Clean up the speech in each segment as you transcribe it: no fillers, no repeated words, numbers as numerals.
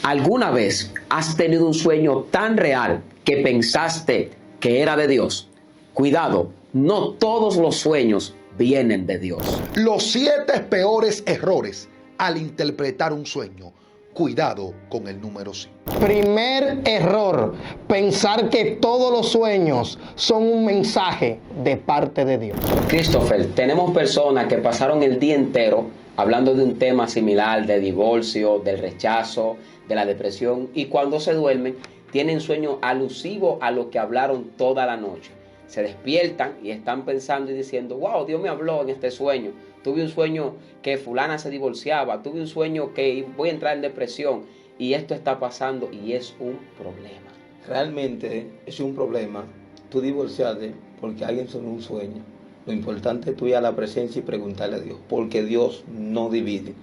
¿Alguna vez has tenido un sueño tan real que pensaste que era de Dios? Cuidado, no todos los sueños vienen de Dios. Los 7 peores errores al interpretar un sueño. Cuidado con el número 5. Primer error, pensar que todos los sueños son un mensaje de parte de Dios. Christopher, tenemos personas que pasaron el día entero hablando de un tema similar, de divorcio, del rechazo, de la depresión, y cuando se duermen tienen sueños alusivos a lo que hablaron toda la noche. Se despiertan y están pensando y diciendo: wow, Dios me habló en este sueño. Tuve un sueño que fulana se divorciaba, tuve un sueño que voy a entrar en depresión, y esto está pasando y es un problema. Realmente es un problema tú divorciarte porque alguien soñó un sueño. Lo importante es tú ir a la presencia y preguntarle a Dios, porque Dios no divide.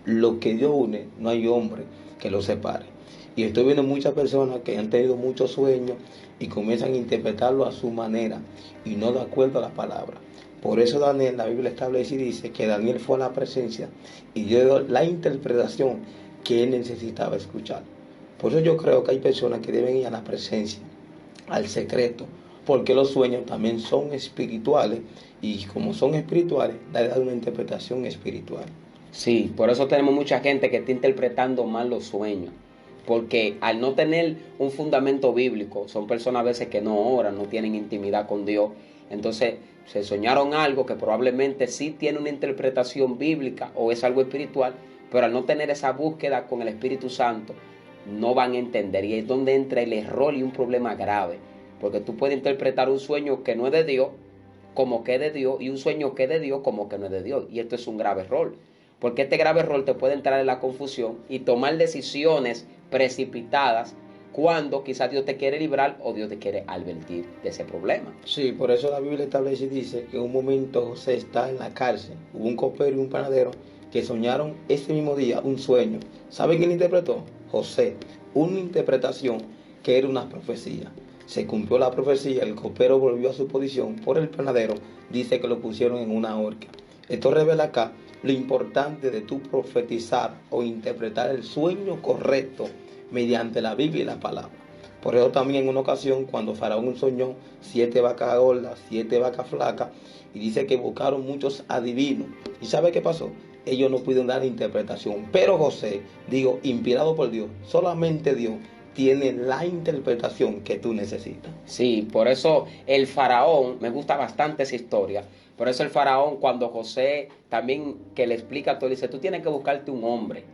Lo que Dios une, no hay hombre que lo separe. Y estoy viendo muchas personas que han tenido muchos sueños y comienzan a interpretarlo a su manera y no de acuerdo a la palabra. Por eso Daniel, la Biblia establece y dice que Daniel fue a la presencia y dio la interpretación que él necesitaba escuchar. Por eso yo creo que hay personas que deben ir a la presencia, al secreto, porque los sueños también son espirituales y como son espirituales, darle una interpretación espiritual. Sí, por eso tenemos mucha gente que está interpretando mal los sueños, porque al no tener un fundamento bíblico, son personas a veces que no oran, no tienen intimidad con Dios, entonces se soñaron algo que probablemente sí tiene una interpretación bíblica o es algo espiritual, pero al no tener esa búsqueda con el Espíritu Santo, no van a entender, y es donde entra el error y un problema grave, porque tú puedes interpretar un sueño que no es de Dios como que es de Dios, y un sueño que es de Dios como que no es de Dios, y esto es un grave error, porque este grave error te puede entrar en la confusión y tomar decisiones precipitadas cuando quizás Dios te quiere librar o Dios te quiere advertir de ese problema. Sí, por eso la Biblia establece y dice que en un momento José está en la cárcel. Hubo un copero y un panadero que soñaron ese mismo día un sueño. ¿Sabe quién interpretó? José. Una interpretación que era una profecía. Se cumplió la profecía, el copero volvió a su posición, por el panadero dice que lo pusieron en una horca. Esto revela acá lo importante de tú profetizar o interpretar el sueño correcto mediante la Biblia y la palabra. Por eso también en una ocasión, cuando Faraón soñó 7 vacas gordas, 7 vacas flacas, y dice que buscaron muchos adivinos. ¿Y sabe qué pasó? Ellos no pudieron dar interpretación. Pero José, inspirado por Dios, solamente Dios tiene la interpretación que tú necesitas. Sí, por eso el faraón, me gusta bastante esa historia. Por eso el faraón, cuando José también que le explica todo, dice: tú tienes que buscarte un hombre,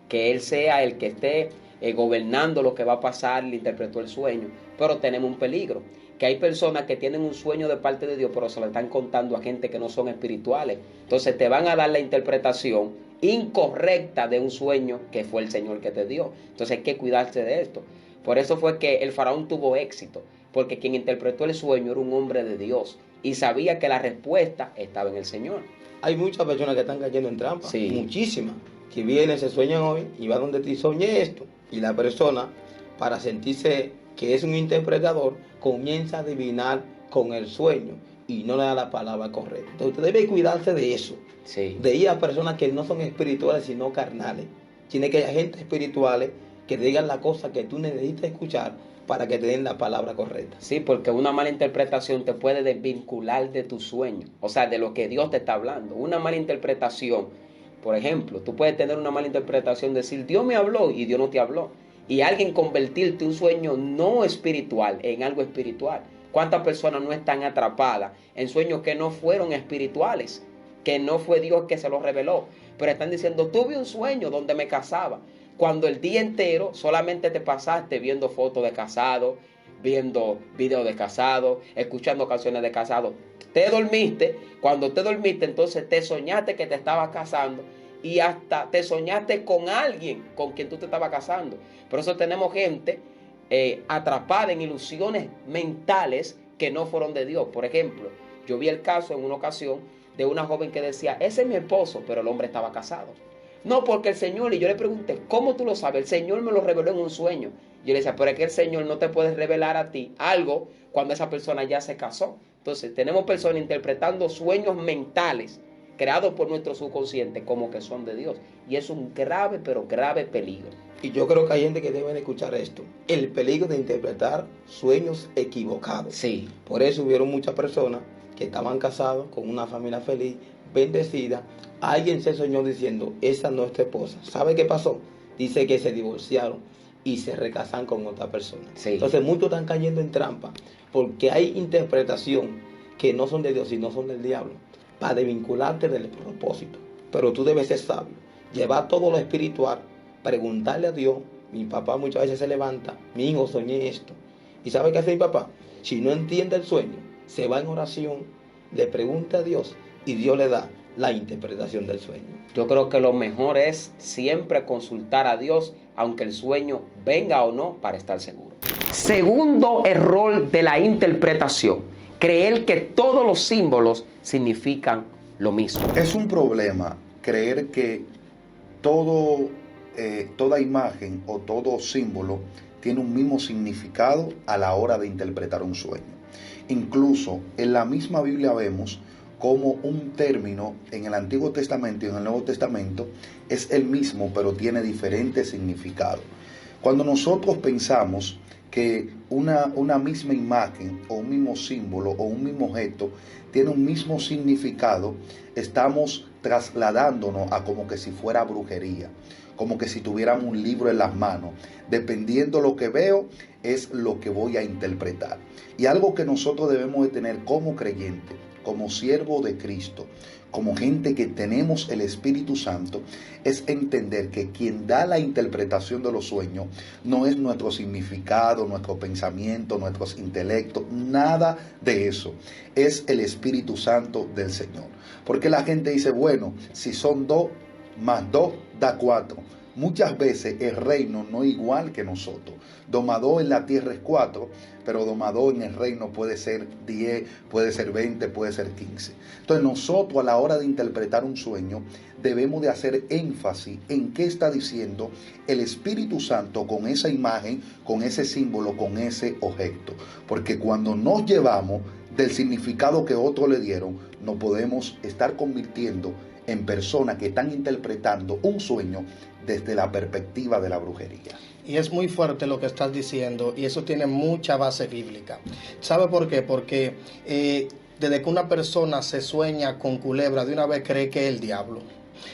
que él sea el que esté gobernando lo que va a pasar. Le interpretó el sueño, pero tenemos un peligro, que hay personas que tienen un sueño de parte de Dios, pero se lo están contando a gente que no son espirituales. Entonces te van a dar la interpretación incorrecta de un sueño que fue el Señor que te dio. Entonces hay que cuidarse de esto. Por eso fue que el faraón tuvo éxito, porque quien interpretó el sueño era un hombre de Dios y sabía que la respuesta estaba en el Señor. Hay muchas personas que están cayendo en trampa, sí, muchísimas, que vienen, se sueñan hoy y va donde te soñé esto. Y la persona, para sentirse que es un interpretador, comienza a adivinar con el sueño y no le da la palabra correcta. Entonces usted debe cuidarse de eso, sí, de ir a personas que no son espirituales sino carnales. Tiene que haber gente espirituales que te digan la cosa que tú necesitas escuchar para que te den la palabra correcta. Sí, porque una mala interpretación te puede desvincular de tu sueño, o sea, de lo que Dios te está hablando. Una mala interpretación, por ejemplo, tú puedes tener una mala interpretación, decir: Dios me habló, y Dios no te habló. Y alguien convertirte un sueño no espiritual en algo espiritual. ¿Cuántas personas no están atrapadas en sueños que no fueron espirituales? Que no fue Dios que se los reveló, pero están diciendo: tuve un sueño donde me casaba, cuando el día entero solamente te pasaste viendo fotos de casado, viendo videos de casado, escuchando canciones de casado. Te dormiste, cuando te dormiste entonces te soñaste que te estabas casando y hasta te soñaste con alguien con quien tú te estabas casando. Por eso tenemos gente atrapada en ilusiones mentales que no fueron de Dios. Por ejemplo, yo vi el caso en una ocasión de una joven que decía: ese es mi esposo, pero el hombre estaba casado. No, porque el Señor, y yo le pregunté: ¿cómo tú lo sabes? El Señor me lo reveló en un sueño. Yo le decía: pero es que el Señor no te puede revelar a ti algo cuando esa persona ya se casó. Entonces tenemos personas interpretando sueños mentales creados por nuestro subconsciente como que son de Dios. Y es un grave, pero grave peligro. Y yo creo que hay gente que debe de escuchar esto. El peligro de interpretar sueños equivocados. Sí. Por eso hubieron muchas personas que estaban casados con una familia feliz, bendecida. Alguien se soñó diciendo, esa no es tu esposa. ¿Sabe qué pasó? Dice que se divorciaron y se recasan con otra persona. Sí. Entonces muchos están cayendo en trampa porque hay interpretación que no son de Dios y no son del diablo para desvincularte del propósito. Pero tú debes ser sabio, llevar todo lo espiritual, preguntarle a Dios. Mi papá muchas veces se levanta, mi hijo soñé esto. ¿Y sabe qué hace mi papá? Si no entiende el sueño, se va en oración, le pregunta a Dios y Dios le da la interpretación del sueño. Yo creo que lo mejor es siempre consultar a Dios, aunque el sueño venga o no, para estar seguro. Segundo error de la interpretación: creer que todos los símbolos significan lo mismo. Es un problema creer que toda imagen o todo símbolo tiene un mismo significado a la hora de interpretar un sueño. Incluso en la misma Biblia vemos como un término en el Antiguo Testamento y en el Nuevo Testamento es el mismo, pero tiene diferentes significados. Cuando nosotros pensamos que una misma imagen o un mismo símbolo o un mismo objeto tiene un mismo significado, estamos trasladándonos a como que si fuera brujería, como que si tuviéramos un libro en las manos. Dependiendo lo que veo, es lo que voy a interpretar. Y algo que nosotros debemos de tener como creyente, como siervo de Cristo, como gente que tenemos el Espíritu Santo, es entender que quien da la interpretación de los sueños no es nuestro significado, nuestro pensamiento, nuestros intelectos, nada de eso. Es el Espíritu Santo del Señor. Porque la gente dice, bueno, si son 2 más 2 da 4. Muchas veces el reino no es igual que nosotros. 2 más 2 en la tierra es 4, pero 2 más 2 en el reino puede ser 10, puede ser 20, puede ser 15. Entonces nosotros a la hora de interpretar un sueño debemos de hacer énfasis en qué está diciendo el Espíritu Santo con esa imagen, con ese símbolo, con ese objeto. Porque cuando nos llevamos del significado que otros le dieron, nos podemos estar convirtiendo en personas que están interpretando un sueño desde la perspectiva de la brujería. Y es muy fuerte lo que estás diciendo, y eso tiene mucha base bíblica. ¿Sabe por qué? Porque desde que una persona se sueña con culebra, de una vez cree que es el diablo,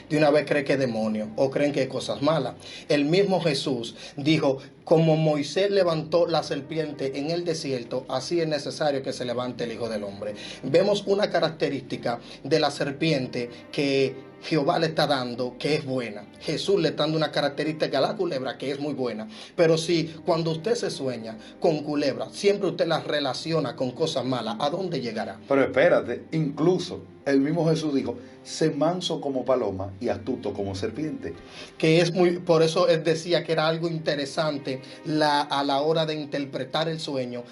de una vez cree que es demonio, o creen que es cosas malas. El mismo Jesús dijo, como Moisés levantó la serpiente en el desierto, así es necesario que se levante el Hijo del Hombre. Vemos una característica de la serpiente que Jehová le está dando, que es buena. Jesús le está dando una característica a la culebra que es muy buena. Pero si cuando usted se sueña con culebra, siempre usted la relaciona con cosas malas, ¿a dónde llegará? Pero espérate, incluso el mismo Jesús dijo, sé manso como paloma y astuto como serpiente. Que es muy, por eso él decía que era algo interesante a la hora de interpretar el sueño,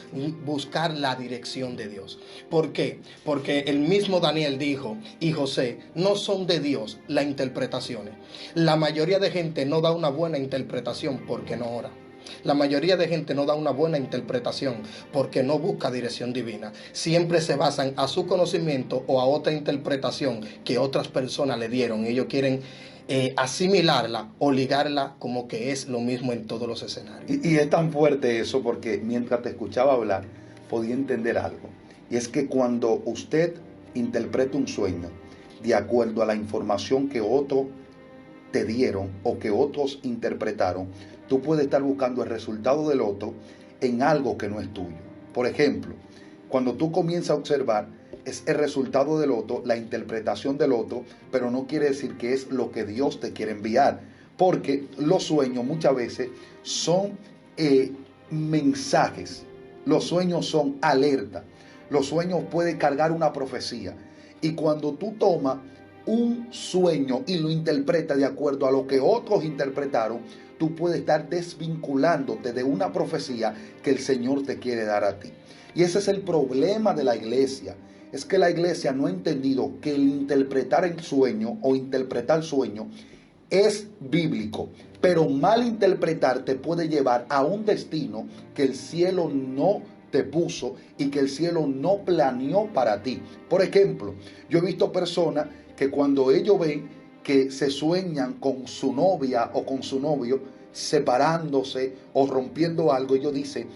buscar la dirección de Dios. ¿Por qué? Porque el mismo Daniel dijo, y José, no son de Dios las interpretaciones. La mayoría de gente no da una buena interpretación porque no ora. La mayoría de gente no da una buena interpretación porque no busca dirección divina. Siempre se basan a su conocimiento o a otra interpretación que otras personas le dieron. Ellos quieren asimilarla o ligarla como que es lo mismo en todos los escenarios. Y es tan fuerte eso porque mientras te escuchaba hablar podía entender algo. Y es que cuando usted interpreta un sueño de acuerdo a la información que otros te dieron o que otros interpretaron, tú puedes estar buscando el resultado del otro en algo que no es tuyo. Por ejemplo, cuando tú comienzas a observar, es el resultado del otro, la interpretación del otro, pero no quiere decir que es lo que Dios te quiere enviar. Porque los sueños muchas veces son mensajes. Los sueños son alerta. Los sueños pueden cargar una profecía. Y cuando tú tomas un sueño y lo interpretas de acuerdo a lo que otros interpretaron, tú puedes estar desvinculándote de una profecía que el Señor te quiere dar a ti. Y ese es el problema de la iglesia. Es que la iglesia no ha entendido que el interpretar el sueño o interpretar sueño es bíblico. Pero mal interpretar te puede llevar a un destino que el cielo no te puso y que el cielo no planeó para ti. Por ejemplo, yo he visto personas que cuando ellos ven que se sueñan con su novia o con su novio separándose o rompiendo algo, ellos dicen,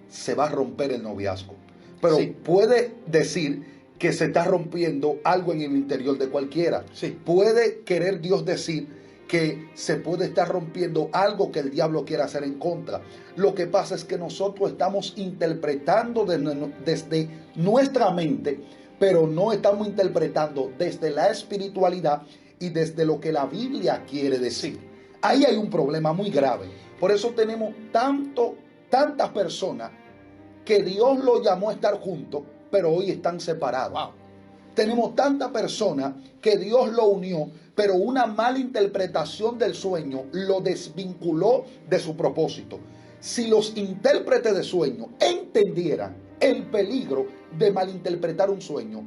se va a romper el noviazgo. Pero Sí. puede decir que se está rompiendo algo en el interior de cualquiera. Sí. Puede querer Dios decir que se puede estar rompiendo algo que el diablo quiere hacer en contra. Lo que pasa es que nosotros estamos interpretando desde nuestra mente, pero no estamos interpretando desde la espiritualidad y desde lo que la Biblia quiere decir. Ahí hay un problema muy grave. Por eso tenemos tantas personas que Dios lo llamó a estar juntos, pero hoy están separados. Wow. Tenemos tantas personas que Dios lo unió, pero una mala interpretación del sueño lo desvinculó de su propósito. Si los intérpretes de sueño entendieran el peligro de malinterpretar un sueño,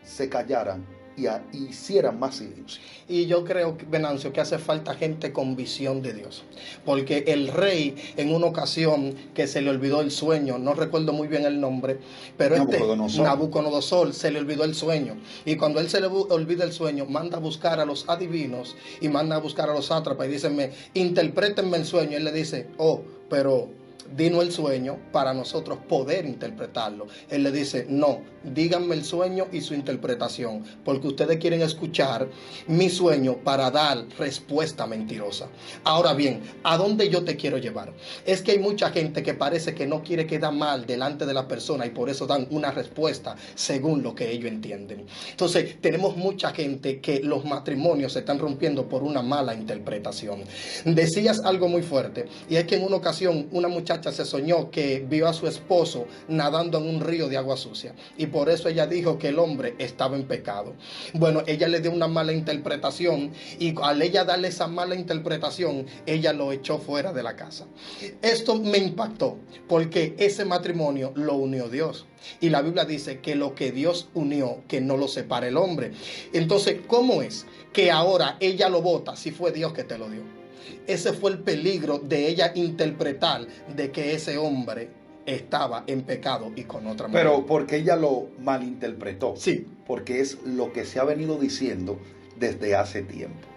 se callaran y hicieran más silencio. Y yo creo, Venancio, que hace falta gente con visión de Dios. Porque el rey, en una ocasión que se le olvidó el sueño, no recuerdo muy bien el nombre, pero Nabucodonosor se le olvidó el sueño. Y cuando él se le olvida el sueño, manda a buscar a los adivinos y manda a buscar a los sátrapas y dicen, interprétenme el sueño. Y él le dice, pero dinos el sueño para nosotros poder interpretarlo. Él le dice, no, díganme el sueño y su interpretación, porque ustedes quieren escuchar mi sueño para dar respuesta mentirosa. Ahora bien, ¿a dónde yo te quiero llevar? Es que hay mucha gente que parece que no quiere quedar mal delante de la persona y por eso dan una respuesta según lo que ellos entienden. Entonces, tenemos mucha gente que los matrimonios se están rompiendo por una mala interpretación. Decías algo muy fuerte, y es que en una ocasión una muchacha se soñó que vio a su esposo nadando en un río de agua sucia y por eso ella dijo que el hombre estaba en pecado. Bueno, ella le dio una mala interpretación y al ella darle esa mala interpretación, ella lo echó fuera de la casa. Esto me impactó porque ese matrimonio lo unió Dios. Y la Biblia dice que lo que Dios unió, que no lo separe el hombre. Entonces, ¿cómo es que ahora ella lo bota si fue Dios que te lo dio? Ese fue el peligro de ella interpretar de que ese hombre estaba en pecado y con otra mujer. Pero porque ella lo malinterpretó. Sí. Porque es lo que se ha venido diciendo desde hace tiempo.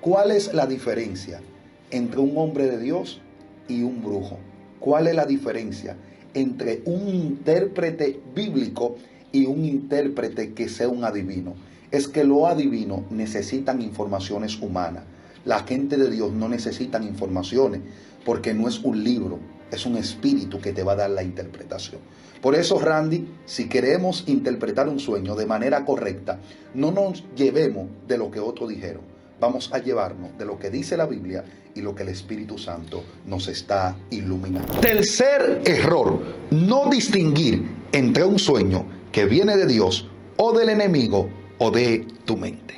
¿Cuál es la diferencia entre un hombre de Dios y un brujo? ¿Cuál es la diferencia entre un intérprete bíblico y un intérprete que sea un adivino? Es que los adivinos necesitan informaciones humanas. La gente de Dios no necesitan informaciones porque no es un libro, es un espíritu que te va a dar la interpretación. Por eso, Randy, si queremos interpretar un sueño de manera correcta, no nos llevemos de lo que otros dijeron. Vamos a llevarnos de lo que dice la Biblia y lo que el Espíritu Santo nos está iluminando. Tercer error, no distinguir entre un sueño que viene de Dios o del enemigo o de tu mente.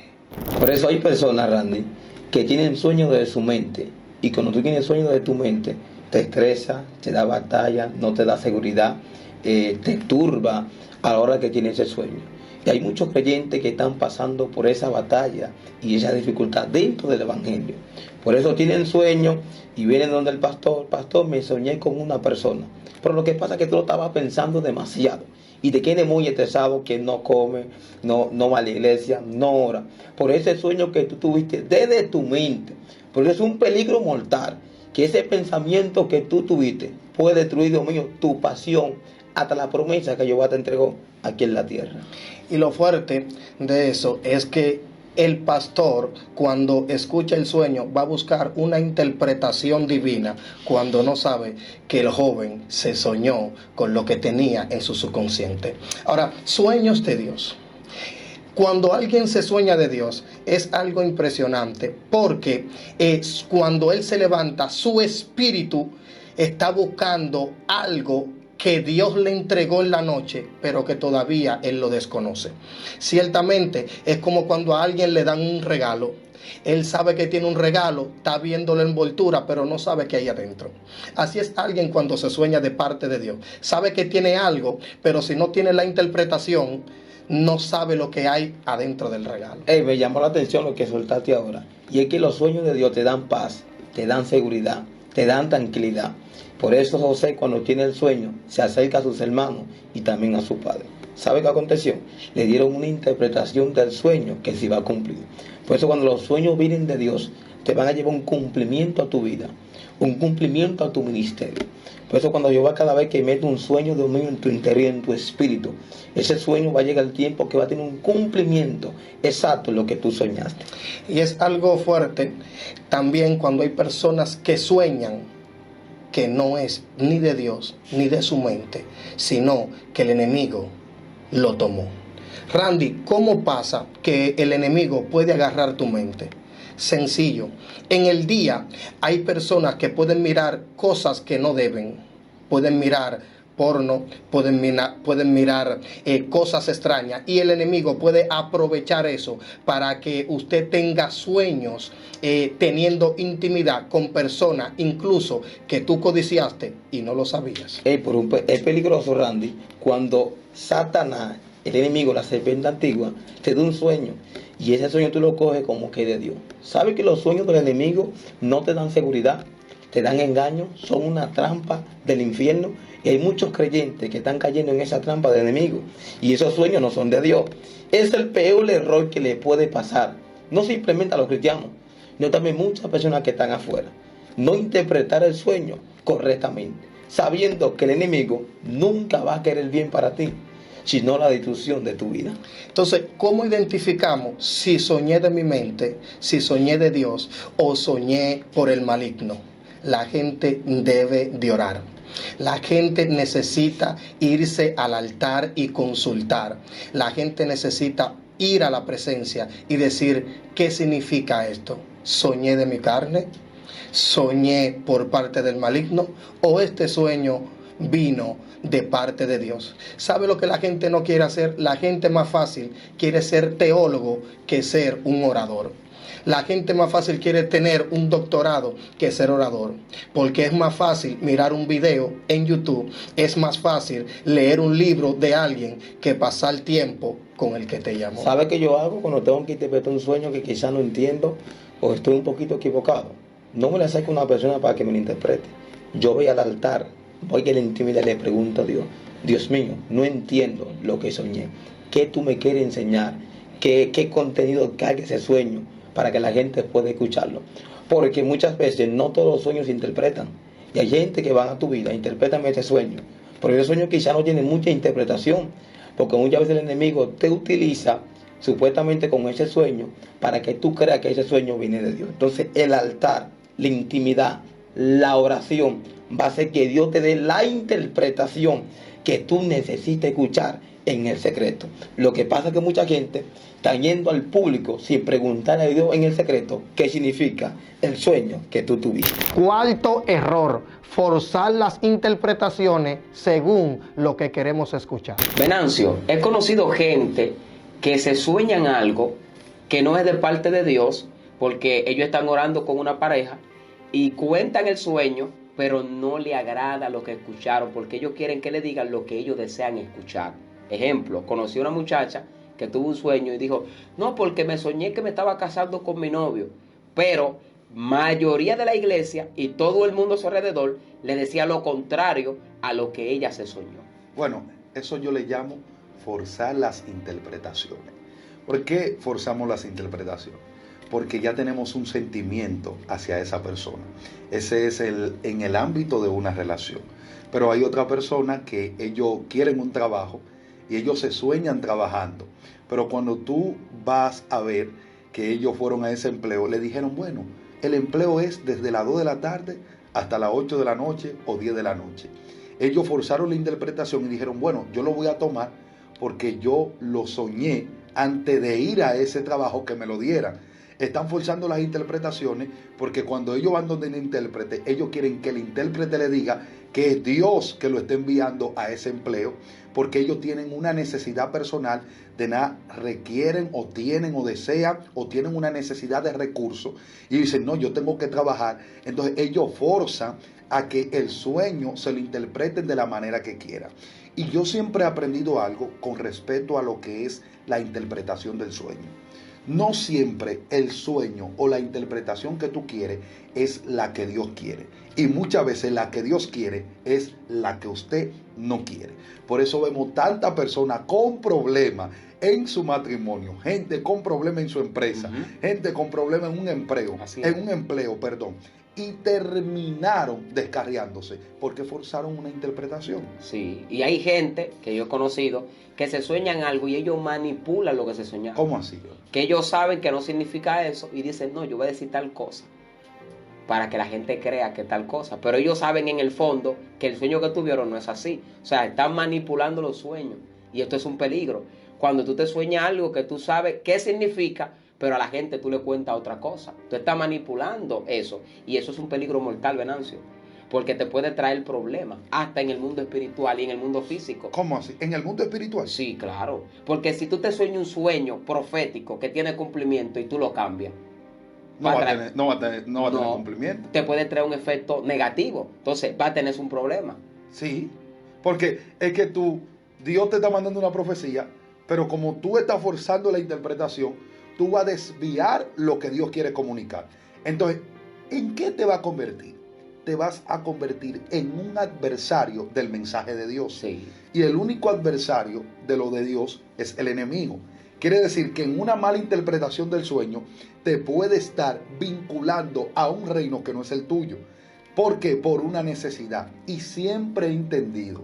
Por eso hay personas, Randy, que tienen sueños de su mente. Y cuando tú tienes sueños de tu mente, te estresa, te da batalla, no te da seguridad, te turba a la hora que tienes ese sueño. Y hay muchos creyentes que están pasando por esa batalla y esa dificultad dentro del Evangelio. Por eso tienen sueños y vienen donde el pastor, me soñé con una persona. Pero lo que pasa es que tú lo estabas pensando demasiado. Y te quedes muy estresado, que no come, no va a la iglesia, no ora. Por ese sueño que tú tuviste desde tu mente. Porque es un peligro mortal. Que ese pensamiento que tú tuviste puede destruir, Dios mío, tu pasión hasta la promesa que Jehová te entregó aquí en la tierra. Y lo fuerte de eso es que el pastor, cuando escucha el sueño, va a buscar una interpretación divina cuando no sabe que el joven se soñó con lo que tenía en su subconsciente. Ahora, sueños de Dios. Cuando alguien se sueña de Dios es algo impresionante porque cuando él se levanta, su espíritu está buscando algo que Dios le entregó en la noche, pero que todavía él lo desconoce. Ciertamente es como cuando a alguien le dan un regalo. Él sabe que tiene un regalo, está viendo la envoltura, pero no sabe qué hay adentro. Así es alguien cuando se sueña de parte de Dios. Sabe que tiene algo, pero si no tiene la interpretación, no sabe lo que hay adentro del regalo. Me llamó la atención lo que soltaste ahora. Y es que los sueños de Dios te dan paz, te dan seguridad, te dan tranquilidad. Por eso José, cuando tiene el sueño, se acerca a sus hermanos y también a su padre. ¿Sabe qué aconteció? Le dieron una interpretación del sueño que se iba a cumplir. Por eso cuando los sueños vienen de Dios, te van a llevar un cumplimiento a tu vida, un cumplimiento a tu ministerio. Por eso cuando Jehová cada vez que mete un sueño de dominio en tu interior, en tu espíritu, ese sueño va a llegar el tiempo que va a tener un cumplimiento exacto en lo que tú soñaste. Y es algo fuerte también cuando hay personas que sueñan que no es ni de Dios ni de su mente, sino que el enemigo lo tomó. Randy, ¿cómo pasa que el enemigo puede agarrar tu mente? Sencillo. En el día hay personas que pueden mirar cosas que no deben. Pueden mirar porno, pueden mirar cosas extrañas, y el enemigo puede aprovechar eso para que usted tenga sueños teniendo intimidad con personas incluso que tú codiciaste y no lo sabías. Es peligroso, Randy, cuando Satanás, el enemigo, la serpiente antigua, te da un sueño y ese sueño tú lo coges como que de Dios. ¿Sabes que los sueños del enemigo no te dan seguridad? Te dan engaño, son una trampa del infierno, y hay muchos creyentes que están cayendo en esa trampa del enemigo y esos sueños no son de Dios. Es el peor error que le puede pasar, no simplemente a los cristianos, sino también muchas personas que están afuera. No interpretar el sueño correctamente, sabiendo que el enemigo nunca va a querer bien para ti, sino la destrucción de tu vida. Entonces, ¿cómo identificamos si soñé de mi mente, si soñé de Dios o soñé por el maligno? La gente debe de orar. La gente necesita irse al altar y consultar. La gente necesita ir a la presencia y decir, ¿qué significa esto? ¿Soñé de mi carne? ¿Soñé por parte del maligno? ¿O este sueño vino de parte de Dios? ¿Sabe lo que la gente no quiere hacer? La gente más fácil quiere ser teólogo que ser un orador. La gente más fácil quiere tener un doctorado que ser orador, porque es más fácil mirar un video en YouTube, es más fácil leer un libro de alguien que pasar tiempo con el que te llamó. ¿Sabe qué yo hago cuando tengo que interpretar un sueño que quizá no entiendo o estoy un poquito equivocado? No me le acerco a una persona para que me lo interprete. Yo voy al altar, voy a la intimidad y le pregunto a Dios, Dios mío, no entiendo lo que soñé. ¿Qué tú me quieres enseñar? ¿Qué contenido carga ese sueño para que la gente pueda escucharlo? Porque muchas veces no todos los sueños se interpretan. Y hay gente que van a tu vida, interpretan ese sueño. Pero ese sueño quizá no tiene mucha interpretación, porque muchas veces el enemigo te utiliza supuestamente con ese sueño para que tú creas que ese sueño viene de Dios. Entonces el altar, la intimidad, la oración va a hacer que Dios te dé la interpretación que tú necesitas escuchar en el secreto. Lo que pasa es que mucha gente está yendo al público sin preguntarle a Dios en el secreto qué significa el sueño que tú tuviste. Cuarto error, forzar las interpretaciones según lo que queremos escuchar. Venancio, he conocido gente que se sueñan algo que no es de parte de Dios, porque ellos están orando con una pareja y cuentan el sueño, pero no le agrada lo que escucharon, porque ellos quieren que le digan lo que ellos desean escuchar. Ejemplo, conocí a una muchacha que tuvo un sueño y dijo, no, porque me soñé que me estaba casando con mi novio, pero mayoría de la iglesia y todo el mundo a su alrededor le decía lo contrario a lo que ella se soñó. Bueno, eso yo le llamo forzar las interpretaciones. ¿Por qué forzamos las interpretaciones? Porque ya tenemos un sentimiento hacia esa persona. Ese es en el ámbito de una relación. Pero hay otra persona que ellos quieren un trabajo y ellos se sueñan trabajando. Pero cuando tú vas a ver que ellos fueron a ese empleo, le dijeron, bueno, el empleo es desde las 2 de la tarde hasta las 8 de la noche o 10 de la noche. Ellos forzaron la interpretación y dijeron, bueno, yo lo voy a tomar porque yo lo soñé antes de ir a ese trabajo que me lo dieran. Están forzando las interpretaciones porque cuando ellos van donde el intérprete, ellos quieren que el intérprete le diga que es Dios que lo está enviando a ese empleo, porque ellos tienen una necesidad personal de nada, requieren o tienen o desean o tienen una necesidad de recursos y dicen, no, yo tengo que trabajar. Entonces ellos forzan a que el sueño se lo interpreten de la manera que quieran. Y yo siempre he aprendido algo con respecto a lo que es la interpretación del sueño. No siempre el sueño o la interpretación que tú quieres es la que Dios quiere. Y muchas veces la que Dios quiere es la que usted no quiere. Por eso vemos tantas personas con problemas en su matrimonio, gente con problemas en su empresa, gente con problemas en un empleo, y terminaron descarriándose porque forzaron una interpretación. Sí, y hay gente que yo he conocido que se sueñan algo y ellos manipulan lo que se soñaron. ¿Cómo así? Que ellos saben que no significa eso y dicen, no, yo voy a decir tal cosa para que la gente crea que tal cosa. Pero ellos saben en el fondo que el sueño que tuvieron no es así. O sea, están manipulando los sueños y esto es un peligro. Cuando tú te sueñas algo que tú sabes qué significa, pero a la gente tú le cuentas otra cosa. Tú estás manipulando eso. Y eso es un peligro mortal, Venancio. Porque te puede traer problemas, hasta en el mundo espiritual y en el mundo físico. ¿Cómo así? ¿En el mundo espiritual? Sí, claro. Porque si tú te sueñas un sueño profético que tiene cumplimiento y tú lo cambias, no va a tener cumplimiento. Te puede traer un efecto negativo. Entonces va a tener un problema. Sí, porque es que Dios te está mandando una profecía, pero como tú estás forzando la interpretación, tú vas a desviar lo que Dios quiere comunicar. Entonces, ¿en qué te va a convertir? Te vas a convertir en un adversario del mensaje de Dios. Sí. Y el único adversario de lo de Dios es el enemigo. Quiere decir que en una mala interpretación del sueño te puede estar vinculando a un reino que no es el tuyo. ¿Por qué? Por una necesidad. Y siempre he entendido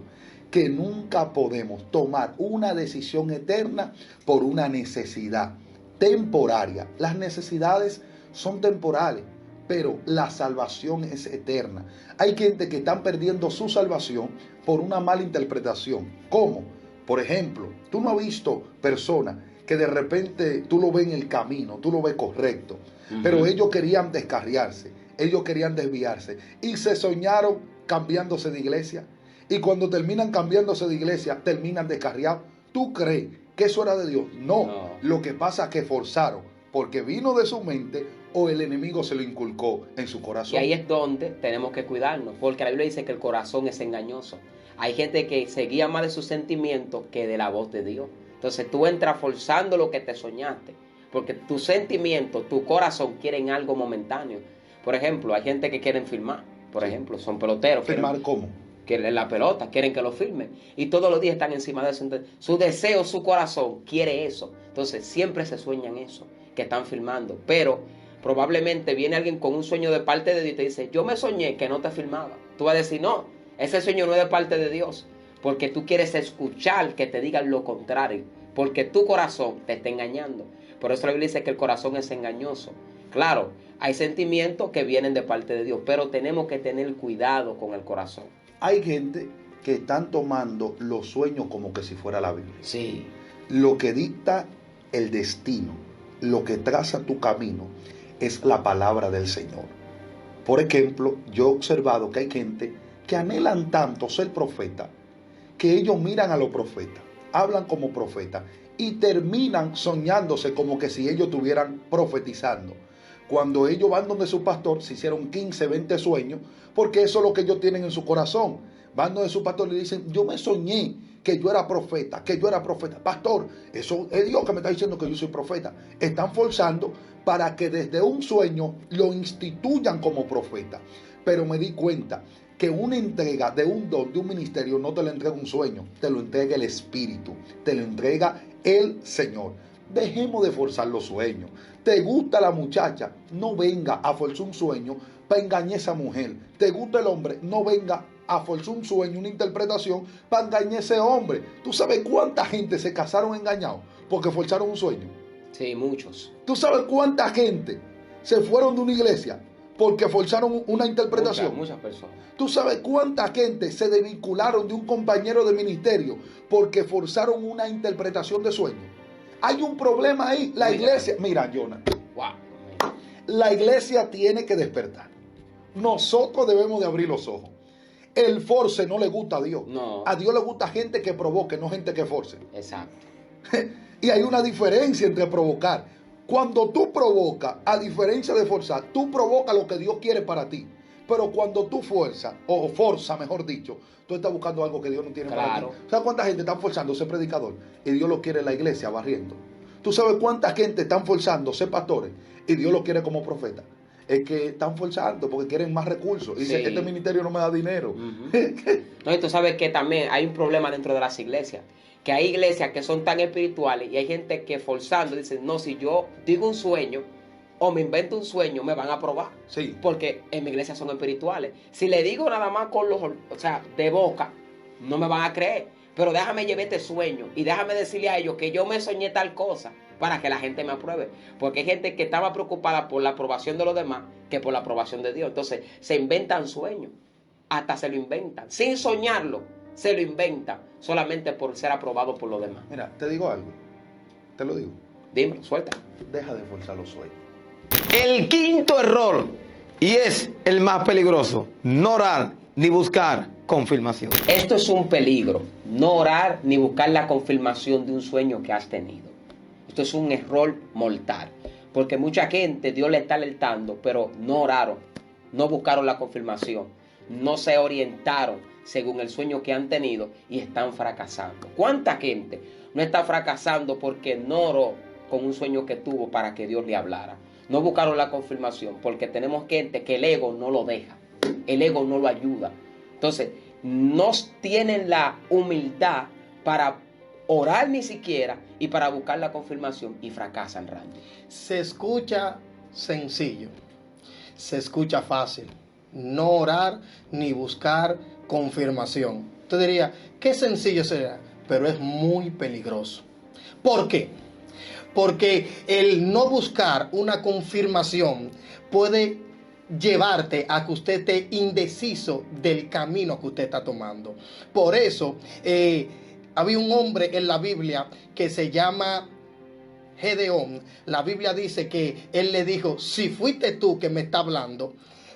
que nunca podemos tomar una decisión eterna por una necesidad temporaria. Las necesidades son temporales, pero la salvación es eterna. Hay gente que están perdiendo su salvación por una mala interpretación. ¿Cómo? Por ejemplo, tú no has visto personas que de repente tú lo ves en el camino, tú lo ves correcto, pero ellos querían descarriarse, ellos querían desviarse y se soñaron cambiándose de iglesia. Y cuando terminan cambiándose de iglesia, terminan descarriados. ¿Tú crees que eso era de Dios? No. Lo que pasa es que forzaron, porque vino de su mente o el enemigo se lo inculcó en su corazón. Y ahí es donde tenemos que cuidarnos, porque la Biblia dice que el corazón es engañoso. Hay gente que se guía más de sus sentimientos que de la voz de Dios. Entonces tú entras forzando lo que te soñaste, porque tus sentimientos, tu corazón quieren algo momentáneo. Por ejemplo, hay gente que quieren filmar, por ejemplo, son peloteros. ¿Filmar cómo? Quieren la pelota, quieren que lo filmen. Y todos los días están encima de eso. Entonces, su deseo, su corazón quiere eso. Entonces siempre se sueñan eso, que están filmando. Pero probablemente viene alguien con un sueño de parte de Dios y te dice, yo me soñé que no te filmaba. Tú vas a decir, no, ese sueño no es de parte de Dios. Porque tú quieres escuchar que te digan lo contrario. Porque tu corazón te está engañando. Por eso la Biblia dice que el corazón es engañoso. Claro, hay sentimientos que vienen de parte de Dios, pero tenemos que tener cuidado con el corazón. Hay gente que están tomando los sueños como que si fuera la Biblia. Sí. Lo que dicta el destino, lo que traza tu camino, es la palabra del Señor. Por ejemplo, yo he observado que hay gente que anhelan tanto ser profeta, que ellos miran a los profetas, hablan como profetas y terminan soñándose como que si ellos estuvieran profetizando. Cuando ellos van donde su pastor, se hicieron 15, 20 sueños, porque eso es lo que ellos tienen en su corazón. Van donde su pastor y le dicen, yo me soñé que yo era profeta, Pastor, eso es Dios que me está diciendo que yo soy profeta. Están forzando para que desde un sueño lo instituyan como profeta. Pero me di cuenta que una entrega de un don, de un ministerio, no te lo entrega un sueño, te lo entrega el Espíritu, te lo entrega el Señor. Dejemos de forzar los sueños. ¿Te gusta la muchacha? No venga a forzar un sueño para engañar a esa mujer. ¿Te gusta el hombre? No venga a forzar un sueño, una interpretación para engañar a ese hombre. ¿Tú sabes cuánta gente se casaron engañados porque forzaron un sueño? Sí, muchos. ¿Tú sabes cuánta gente se fueron de una iglesia porque forzaron una interpretación? Muchas personas. ¿Tú sabes cuánta gente se desvincularon de un compañero de ministerio porque forzaron una interpretación de sueño? Hay un problema ahí. La iglesia, mira, Jonah, la iglesia tiene que despertar. Nosotros debemos de abrir los ojos. El force no le gusta a Dios. No. A Dios le gusta gente que provoque, no gente que force. Exacto. Y hay una diferencia entre provocar. Cuando tú provocas, a diferencia de forzar, tú provocas lo que Dios quiere para ti. Pero cuando tú fuerzas, o forza, mejor dicho, tú estás buscando algo que Dios no tiene para ti. ¿Sabes cuánta gente está forzando ser predicador? Y Dios lo quiere en la iglesia barriendo. ¿Tú sabes cuánta gente están forzando ser pastores y Dios los quiere como profeta? Es que están forzando porque quieren más recursos. Y dice, Sí. este ministerio no me da dinero. No, y tú sabes que también hay un problema dentro de las iglesias. Que hay iglesias que son tan espirituales y hay gente que forzando dice, no, si yo digo un sueño o me invento un sueño, me van a aprobar. Sí. Porque en mi iglesia son espirituales. Si le digo nada más con los, o sea, de boca, no me van a creer. Pero déjame llevar este sueño y déjame decirle a ellos que yo me soñé tal cosa para que la gente me apruebe. Porque hay gente que estaba preocupada por la aprobación de los demás que por la aprobación de Dios. Entonces se inventan sueños, hasta se lo inventan. Sin soñarlo, se lo inventan solamente por ser aprobado por los demás. Mira, te digo algo. Te lo digo. Dímelo, suelta. Deja de forzar los sueños. El quinto error, y es el más peligroso, no orar ni buscar confirmación. Esto es un peligro. No orar ni buscar la confirmación de un sueño que has tenido. Esto es un error mortal. Porque mucha gente Dios le está alertando, pero no oraron, no buscaron la confirmación, no se orientaron según el sueño que han tenido y están fracasando. ¿Cuánta gente no está fracasando porque no oró con un sueño que tuvo para que Dios le hablara? No buscaron la confirmación porque tenemos gente que el ego no lo deja, el ego no lo ayuda. Entonces, no tienen la humildad para orar ni siquiera y para buscar la confirmación y fracasan, Randy. Se escucha sencillo, se escucha fácil. No orar ni buscar confirmación. Usted diría, qué sencillo será, pero es muy peligroso. ¿Por qué? Porque el no buscar una confirmación puede llevarte a que usted esté indeciso del camino que usted está tomando. Por eso, había un hombre en la Biblia que se llama Gedeón. La Biblia dice que él le dijo, si fuiste tú que me está hablando,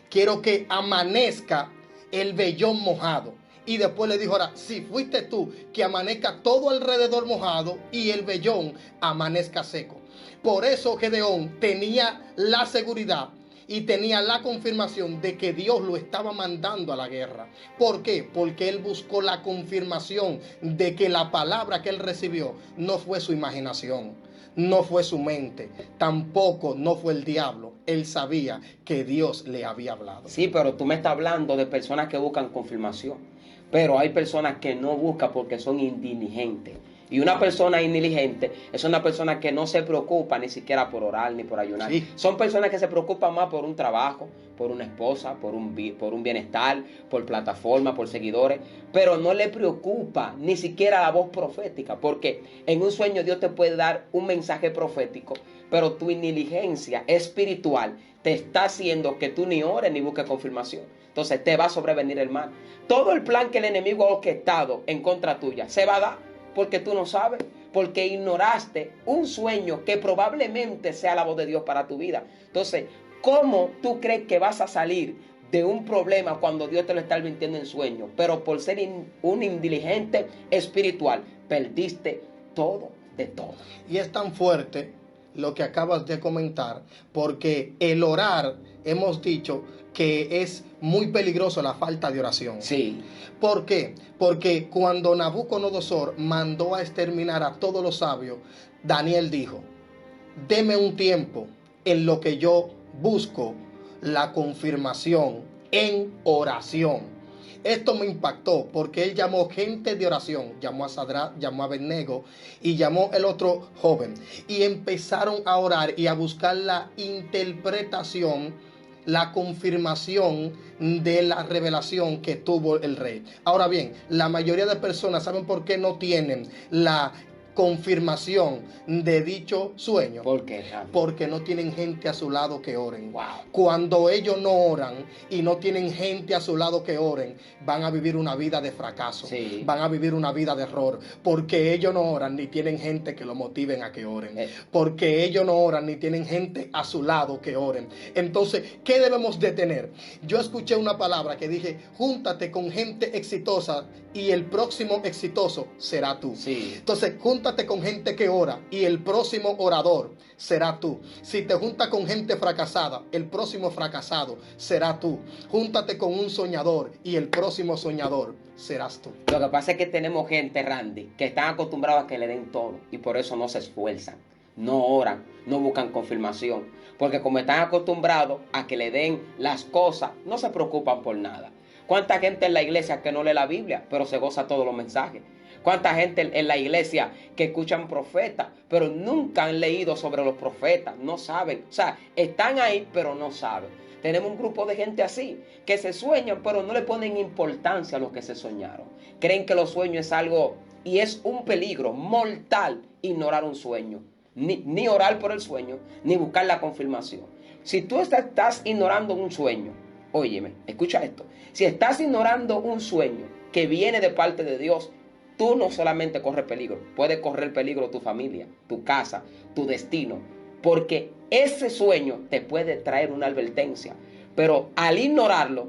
quiero que amanezca el vellón mojado. Y después le dijo, ahora, si fuiste tú, que amanezca todo alrededor mojado y el vellón amanezca seco. Por eso Gedeón tenía la seguridad y tenía la confirmación de que Dios lo estaba mandando a la guerra. ¿Por qué? Porque él buscó la confirmación de que la palabra que él recibió no fue su imaginación, no fue su mente, tampoco no fue el diablo. Él sabía que Dios le había hablado. Sí, pero tú me estás hablando de personas que buscan confirmación. Pero hay personas que no buscan porque son indiligentes. Y una persona indiligente es una persona que no se preocupa ni siquiera por orar ni por ayunar. Sí. Son personas que se preocupan más por un trabajo, por una esposa, por un bienestar, por plataforma, por seguidores. Pero no le preocupa ni siquiera la voz profética. Porque en un sueño Dios te puede dar un mensaje profético, pero tu inteligencia espiritual te está haciendo que tú ni ores ni busques confirmación. Entonces te va a sobrevenir el mal. Todo el plan que el enemigo ha orquestado en contra tuya se va a dar porque tú no sabes, porque ignoraste un sueño que probablemente sea la voz de Dios para tu vida. Entonces, ¿cómo tú crees que vas a salir de un problema cuando Dios te lo está advirtiendo en sueño? Pero por ser un indiligente espiritual, perdiste todo de todo. Y es tan fuerte lo que acabas de comentar, porque el orar, hemos dicho que es muy peligroso la falta de oración. Sí. ¿Por qué? Porque cuando Nabucodonosor mandó a exterminar a todos los sabios, Daniel dijo, deme un tiempo en lo que yo busco la confirmación en oración. Esto me impactó porque él llamó gente de oración, llamó a Sadrach, llamó a Abednego y llamó el otro joven. Y empezaron a orar y a buscar la interpretación, la confirmación de la revelación que tuvo el rey. Ahora bien, la mayoría de personas, ¿saben por qué no tienen la confirmación de dicho sueño? ¿Por qué? Porque no tienen gente a su lado que oren. Wow. Cuando ellos no oran y no tienen gente a su lado que oren, van a vivir una vida de fracaso. Sí. Van a vivir una vida de error. Porque ellos no oran ni tienen gente que lo motiven a que oren. Porque ellos no oran ni tienen gente a su lado que oren. Entonces, ¿qué debemos de tener? Yo escuché una palabra que dije, júntate con gente exitosa y el próximo exitoso será tú. Sí. Entonces, júntate con gente que ora y el próximo orador será tú. Si te juntas con gente fracasada, el próximo fracasado será tú. Júntate con un soñador y el próximo soñador serás tú. Lo que pasa es que tenemos gente, Randy, que están acostumbrados a que le den todo y por eso no se esfuerzan. no oran, no buscan confirmación. Porque como están acostumbrados a que le den las cosas, no se preocupan por nada. ¿Cuánta gente en la iglesia que no lee la Biblia, pero se goza todos los mensajes? ¿Cuánta gente en la iglesia que escuchan profetas, pero nunca han leído sobre los profetas? No saben. O sea, están ahí, pero no saben. Tenemos un grupo de gente así, que se sueñan, pero no le ponen importancia a lo que se soñaron. Creen que los sueños es algo, y es un peligro mortal ignorar un sueño. Ni orar por el sueño, ni buscar la confirmación. Si tú estás ignorando un sueño, óyeme, escucha esto. Si estás ignorando un sueño que viene de parte de Dios, tú no solamente corres peligro, puede correr peligro tu familia, tu casa, tu destino, porque ese sueño te puede traer una advertencia, pero al ignorarlo,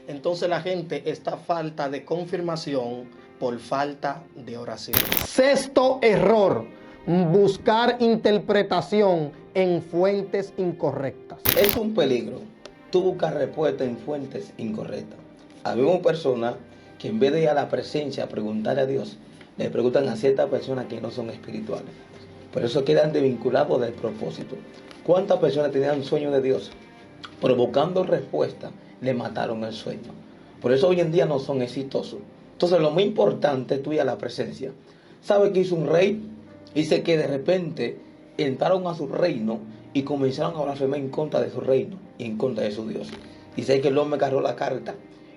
entonces la gente está falta de confirmación por falta de oración. Sexto error, buscar interpretación en fuentes incorrectas. Es un peligro. Tú buscas respuesta en fuentes incorrectas. Habemos personas que en vez de ir a la presencia a preguntarle a Dios, le preguntan a ciertas personas que no son espirituales. Por eso quedan desvinculados del propósito. ¿Cuántas personas tenían sueños de Dios? Provocando respuesta, le mataron el sueño. Por eso hoy en día no son exitosos. Entonces lo muy importante es tú ir a la presencia. ¿Sabe qué hizo un rey? Dice que de repente entraron a su reino y comenzaron a blasfemar en contra de su reino y en contra de su Dios. Dice que el hombre agarró la carta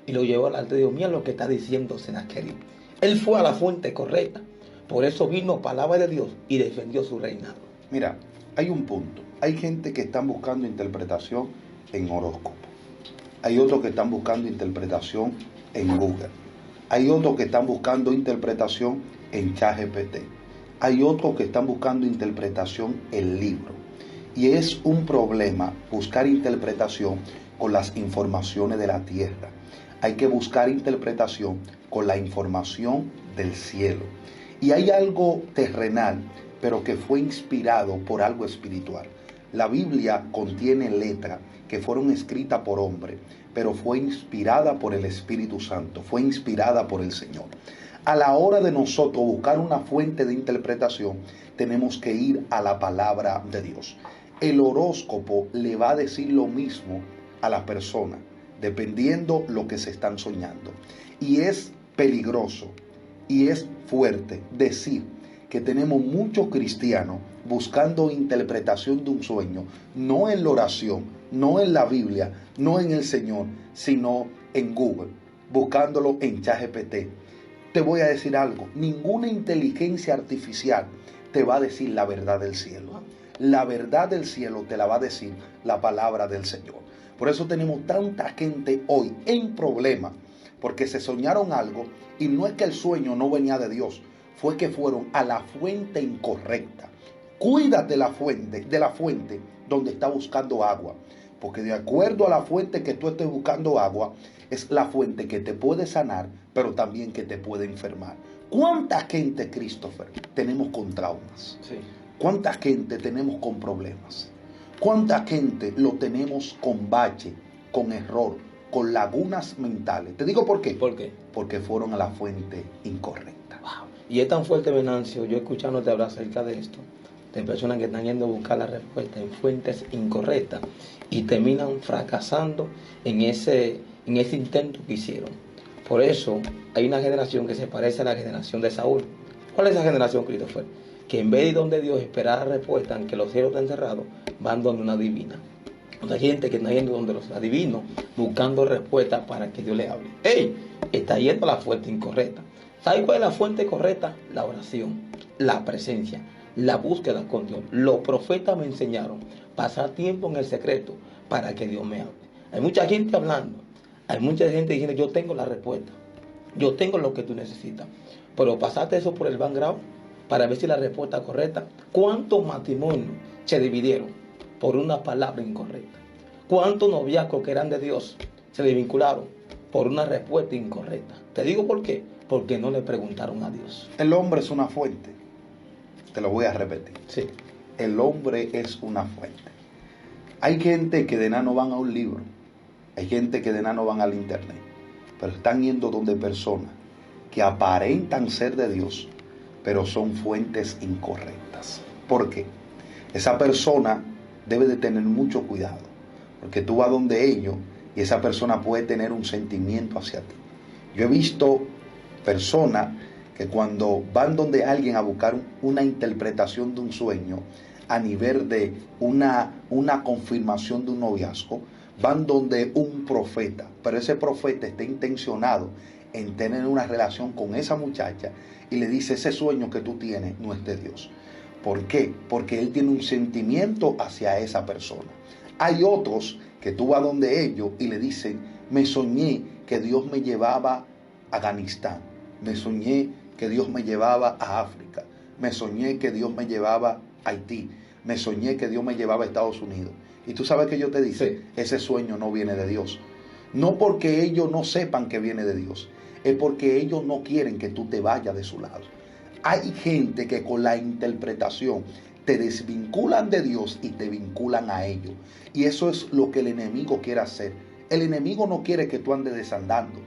y lo llevó al altar y dijo, mira lo que está diciendo Sennacherib. Él fue a la fuente correcta. Por eso vino palabra de Dios y defendió su reinado. Mira, hay un punto. Hay gente que están buscando interpretación en horóscopo. Hay otros que están buscando interpretación en Google. Hay otros que están buscando interpretación en ChatGPT. Hay otros que están buscando interpretación en libro. Y es un problema buscar interpretación con las informaciones de la tierra. Hay que buscar interpretación con la información del cielo. Y hay algo terrenal, pero que fue inspirado por algo espiritual. La Biblia contiene letras que fueron escritas por hombre, pero fue inspirada por el Espíritu Santo, fue inspirada por el Señor. A la hora de nosotros buscar una fuente de interpretación, tenemos que ir a la palabra de Dios. El horóscopo le va a decir lo mismo a la persona, dependiendo lo que se están soñando. Y es peligroso y es fuerte decir que tenemos muchos cristianos buscando interpretación de un sueño, no en la oración, no en la Biblia, no en el Señor, sino en Google, buscándolo en ChatGPT. Te voy a decir algo, ninguna inteligencia artificial te va a decir la verdad del cielo. La verdad del cielo te la va a decir la palabra del Señor. Por eso tenemos tanta gente hoy en problemas, porque se soñaron algo y no es que el sueño no venía de Dios, fue que fueron a la fuente incorrecta. Cuídate de la fuente donde está buscando agua, porque de acuerdo a la fuente que tú estés buscando agua, es la fuente que te puede sanar, pero también que te puede enfermar. ¿Cuánta gente, Christopher, tenemos con traumas? Sí. ¿Cuánta gente tenemos con problemas? ¿Cuánta gente lo tenemos con bache, con error, con lagunas mentales? Te digo por qué. ¿Por qué? Porque fueron a la fuente incorrecta. Wow. Y es tan fuerte, Venancio, yo escuchándote hablar acerca de esto, de personas que están yendo a buscar la respuesta en fuentes incorrectas y terminan fracasando en ese intento que hicieron. Por eso hay una generación que se parece a la generación de Saúl. ¿Cuál es esa generación, Christopher? Que en vez de ir donde Dios esperar la respuesta en que los cielos están cerrados, van donde una divina. Hay gente que está yendo donde los adivinos buscando respuestas para que Dios le hable. ¡Ey! Está yendo a la fuente incorrecta. ¿Sabe cuál es la fuente correcta? La oración, la presencia, la búsqueda con Dios. Los profetas me enseñaron pasar tiempo en el secreto para que Dios me hable. Hay mucha gente hablando, hay mucha gente diciendo yo tengo la respuesta, yo tengo lo que tú necesitas, pero pasaste eso por el background para ver si la respuesta es correcta. ¿Cuántos matrimonios se dividieron por una palabra incorrecta? ¿Cuántos noviazgos que eran de Dios se desvincularon por una respuesta incorrecta? Te digo por qué, porque no le preguntaron a Dios. El hombre es una fuente. Te lo voy a repetir. Sí. El hombre es una fuente. Hay gente que de nada no van a un libro. Hay gente que de nada no van al internet. Pero están yendo donde personas que aparentan ser de Dios, pero son fuentes incorrectas. ¿Por qué? Esa persona debe de tener mucho cuidado, porque tú vas donde ellos y esa persona puede tener un sentimiento hacia ti. Yo he visto personas que cuando van donde alguien a buscar una interpretación de un sueño a nivel de una confirmación de un noviazgo, van donde un profeta, pero ese profeta está intencionado en tener una relación con esa muchacha y le dice: ese sueño que tú tienes no es de Dios. ¿Por qué? Porque él tiene un sentimiento hacia esa persona. Hay otros que tú vas donde ellos y le dicen: me soñé que Dios me llevaba a Afganistán, me soñé que Dios me llevaba a África, me soñé que Dios me llevaba a Haití, me soñé que Dios me llevaba a Estados Unidos. Y tú sabes que yo te dice, sí, ese sueño no viene de Dios. No porque ellos no sepan que viene de Dios, es porque ellos no quieren que tú te vayas de su lado. Hay gente que con la interpretación te desvinculan de Dios y te vinculan a ellos. Y eso es lo que el enemigo quiere hacer. El enemigo no quiere que tú andes desandando.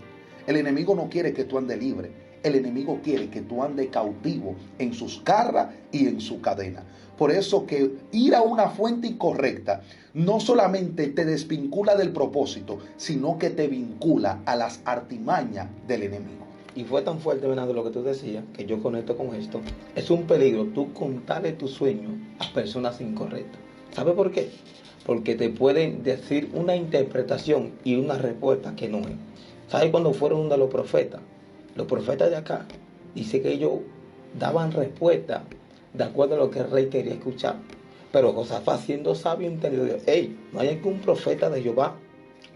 El enemigo no quiere que tú andes libre. El enemigo quiere que tú andes cautivo en sus garras y en su cadena. Por eso que ir a una fuente incorrecta no solamente te desvincula del propósito, sino que te vincula a las artimañas del enemigo. Y fue tan fuerte, Bernardo, lo que tú decías, que yo conecto con esto. Es un peligro tú contarle tu sueño a personas incorrectas. ¿Sabe por qué? Porque te pueden decir una interpretación y una respuesta que no es. ¿Sabe cuando fueron de los profetas? Los profetas de acá, dice que ellos daban respuesta de acuerdo a lo que el rey quería escuchar. Pero Josafat, siendo sabio, entendió: hey, no hay ningún profeta de Jehová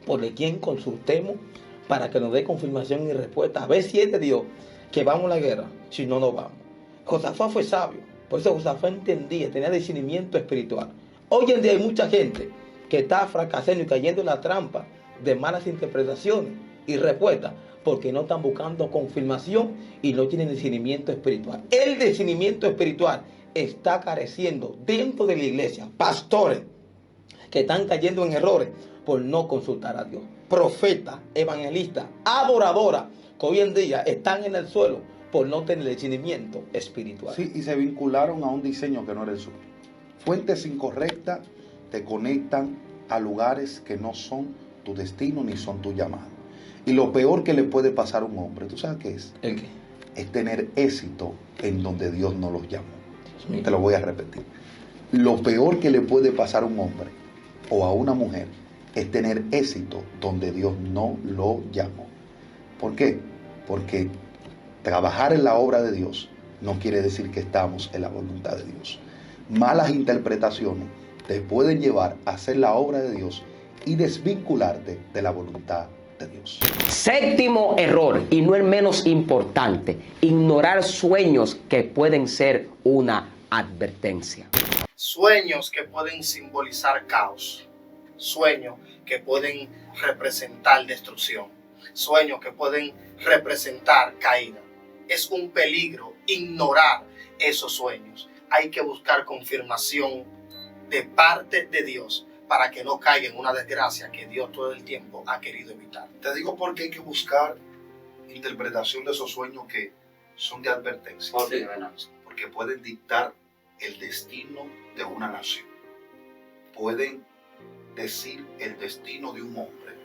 por el quien consultemos para que nos dé confirmación y respuesta, a ver si es de Dios que vamos a la guerra, si no, no vamos. Josafat fue sabio, por eso Josafat entendía, tenía discernimiento espiritual. Hoy en día hay mucha gente que está fracasando y cayendo en la trampa de malas interpretaciones y respuestas, porque no están buscando confirmación y no tienen discernimiento espiritual. El discernimiento espiritual está careciendo dentro de la iglesia. Pastores que están cayendo en errores por no consultar a Dios. Profetas, evangelistas, adoradoras, que hoy en día están en el suelo por no tener discernimiento espiritual. Sí, y se vincularon a un diseño que no era el suyo. Fuentes incorrectas te conectan a lugares que no son tu destino ni son tu llamado. Y lo peor que le puede pasar a un hombre, ¿tú sabes qué es? ¿El qué? Es tener éxito en donde Dios no los llamó. Te lo voy a repetir. Lo peor que le puede pasar a un hombre o a una mujer es tener éxito donde Dios no lo llamó. ¿Por qué? Porque trabajar en la obra de Dios no quiere decir que estamos en la voluntad de Dios. Malas interpretaciones te pueden llevar a hacer la obra de Dios y desvincularte de la voluntad de Dios. Séptimo error, y no el menos importante: ignorar sueños que pueden ser una advertencia. Sueños que pueden simbolizar caos, sueños que pueden representar destrucción, sueños que pueden representar caída. Es un peligro ignorar esos sueños. Hay que buscar confirmación de parte de Dios para que no caiga en una desgracia que Dios todo el tiempo ha querido evitar. Te digo por qué hay que buscar interpretación de esos sueños que son de advertencia. Porque pueden dictar el destino de una nación. Pueden decir el destino de un hombre,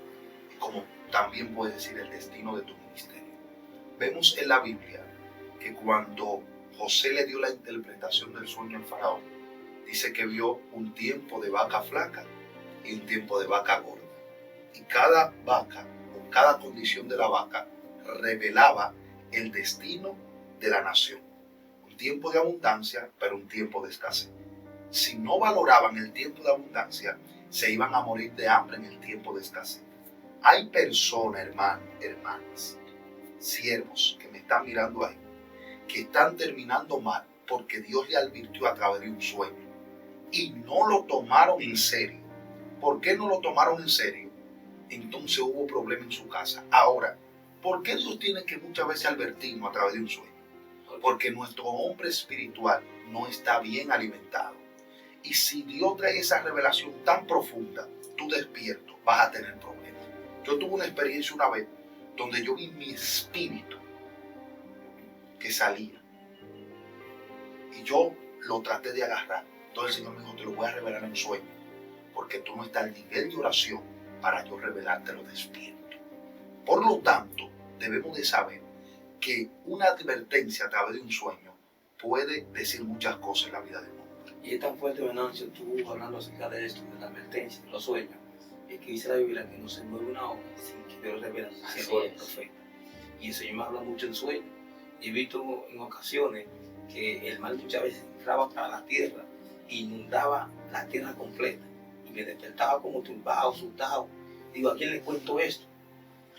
como también puede decir el destino de tu ministerio. Vemos en la Biblia que cuando José le dio la interpretación del sueño al faraón, dice que vio un tiempo de vaca flaca y un tiempo de vaca gorda. Y cada vaca, o cada condición de la vaca, revelaba el destino de la nación. Un tiempo de abundancia, pero un tiempo de escasez. Si no valoraban el tiempo de abundancia, se iban a morir de hambre en el tiempo de escasez. Hay personas, hermanas, siervos que me están mirando ahí, que están terminando mal porque Dios le advirtió a través de un sueño y no lo tomaron en serio. ¿Por qué no lo tomaron en serio? Entonces hubo problema en su casa. Ahora, ¿por qué Dios tiene que muchas veces advertirnos a través de un sueño? Porque nuestro hombre espiritual no está bien alimentado. Y si Dios trae esa revelación tan profunda, tú despierto, vas a tener problemas. Yo tuve una experiencia una vez donde yo vi mi espíritu que salía. y yo lo traté de agarrar. Entonces el Señor me dijo, te lo voy a revelar en sueño, porque tú no estás al nivel de oración para yo revelártelo despierto. Por lo tanto, debemos de saber que una advertencia a través de un sueño puede decir muchas cosas en la vida del hombre. Y es tan fuerte, Venancio, tú hablando acerca de esto, de la advertencia, de los sueños, es que dice la Biblia que no se mueve una hoja sin que Dios revele por el profeta. Y el Señor me habla mucho en sueños. He visto en ocasiones que el mal muchas veces entraba para la tierra, inundaba la tierra completa, y me despertaba como turbado, asustado. Digo, ¿a quién le cuento esto?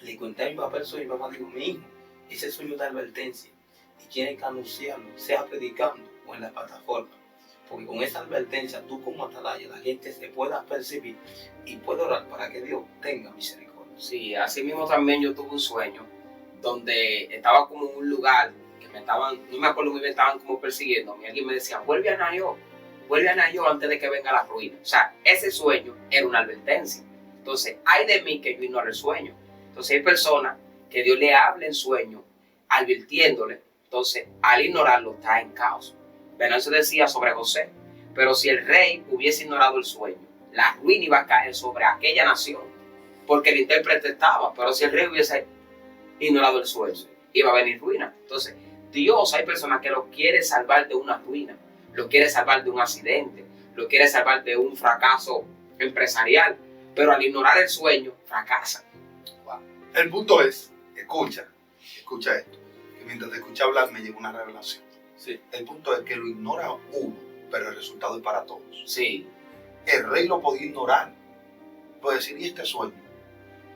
Le conté a mi papá el sueño, y mi papá dijo, mi hijo, ese sueño de advertencia, y tienen que anunciarlo, sea predicando o en la plataforma, porque con esa advertencia, tú como atalaya, la gente se pueda percibir y puede orar para que Dios tenga misericordia. Sí, así mismo también yo tuve un sueño donde estaba como en un lugar que me estaban, no me acuerdo muy bien, estaban como persiguiendo, y alguien me decía, vuelve a Nayo antes de que venga la ruina. O sea, ese sueño era una advertencia. Entonces, hay de mí que yo ignore el sueño. Entonces, hay personas que Dios le habla en sueño, advirtiéndole. Entonces, al ignorarlo, está en caos. Venancio decía sobre José, pero si el rey hubiese ignorado el sueño, la ruina iba a caer sobre aquella nación, porque el intérprete estaba, pero si el rey hubiese ignorado el sueño, iba a venir ruina. Entonces, Dios, hay personas que lo quiere salvar de una ruina, lo quiere salvar de un accidente, lo quiere salvar de un fracaso empresarial, pero al ignorar el sueño, fracasa. Wow. El punto es, escucha esto, que mientras te escuché hablar me llegó una revelación. Sí. El punto es que lo ignora uno, pero el resultado es para todos. Sí. El rey lo podía ignorar, puede decir, ¿y este sueño?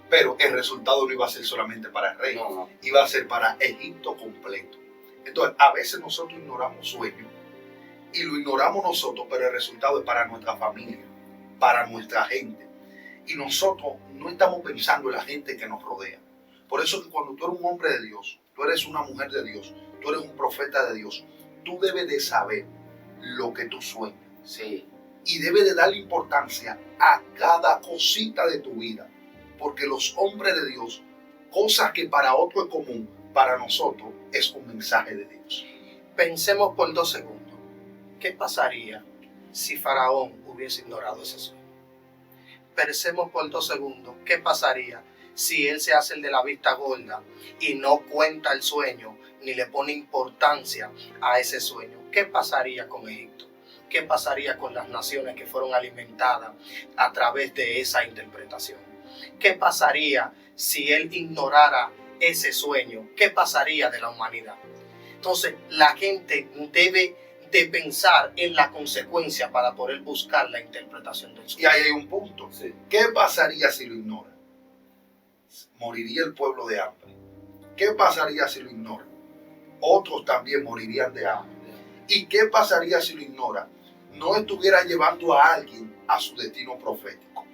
Pero el resultado no iba a ser solamente para el rey, No. Iba a ser para Egipto completo. Entonces, a veces nosotros ignoramos sueños y lo ignoramos nosotros, pero el resultado es para nuestra familia, para nuestra gente. Y nosotros no estamos pensando en la gente que nos rodea. Por eso que cuando tú eres un hombre de Dios, tú eres una mujer de Dios, tú eres un profeta de Dios, tú debes de saber lo que tú sueñas. Sí. Y debes de darle importancia a cada cosita de tu vida. Porque los hombres de Dios, cosas que para otro es común, para nosotros es un mensaje de Dios. Pensemos por 2 segundos. ¿Qué pasaría si Faraón hubiese ignorado ese sueño? Pensemos por 2 segundos. ¿Qué pasaría si él se hace el de la vista gorda y no cuenta el sueño ni le pone importancia a ese sueño? ¿Qué pasaría con Egipto? ¿Qué pasaría con las naciones que fueron alimentadas a través de esa interpretación? ¿Qué pasaría si él ignorara ese sueño? ¿Qué pasaría de la humanidad? Entonces, la gente debe de pensar en la consecuencia para poder buscar la interpretación del sueño. Y ahí hay un punto. Sí. ¿Qué pasaría si lo ignora? Moriría el pueblo de hambre. ¿Qué pasaría si lo ignora? Otros también morirían de hambre. ¿Y qué pasaría si lo ignora? No estuviera llevando a alguien a su destino profético.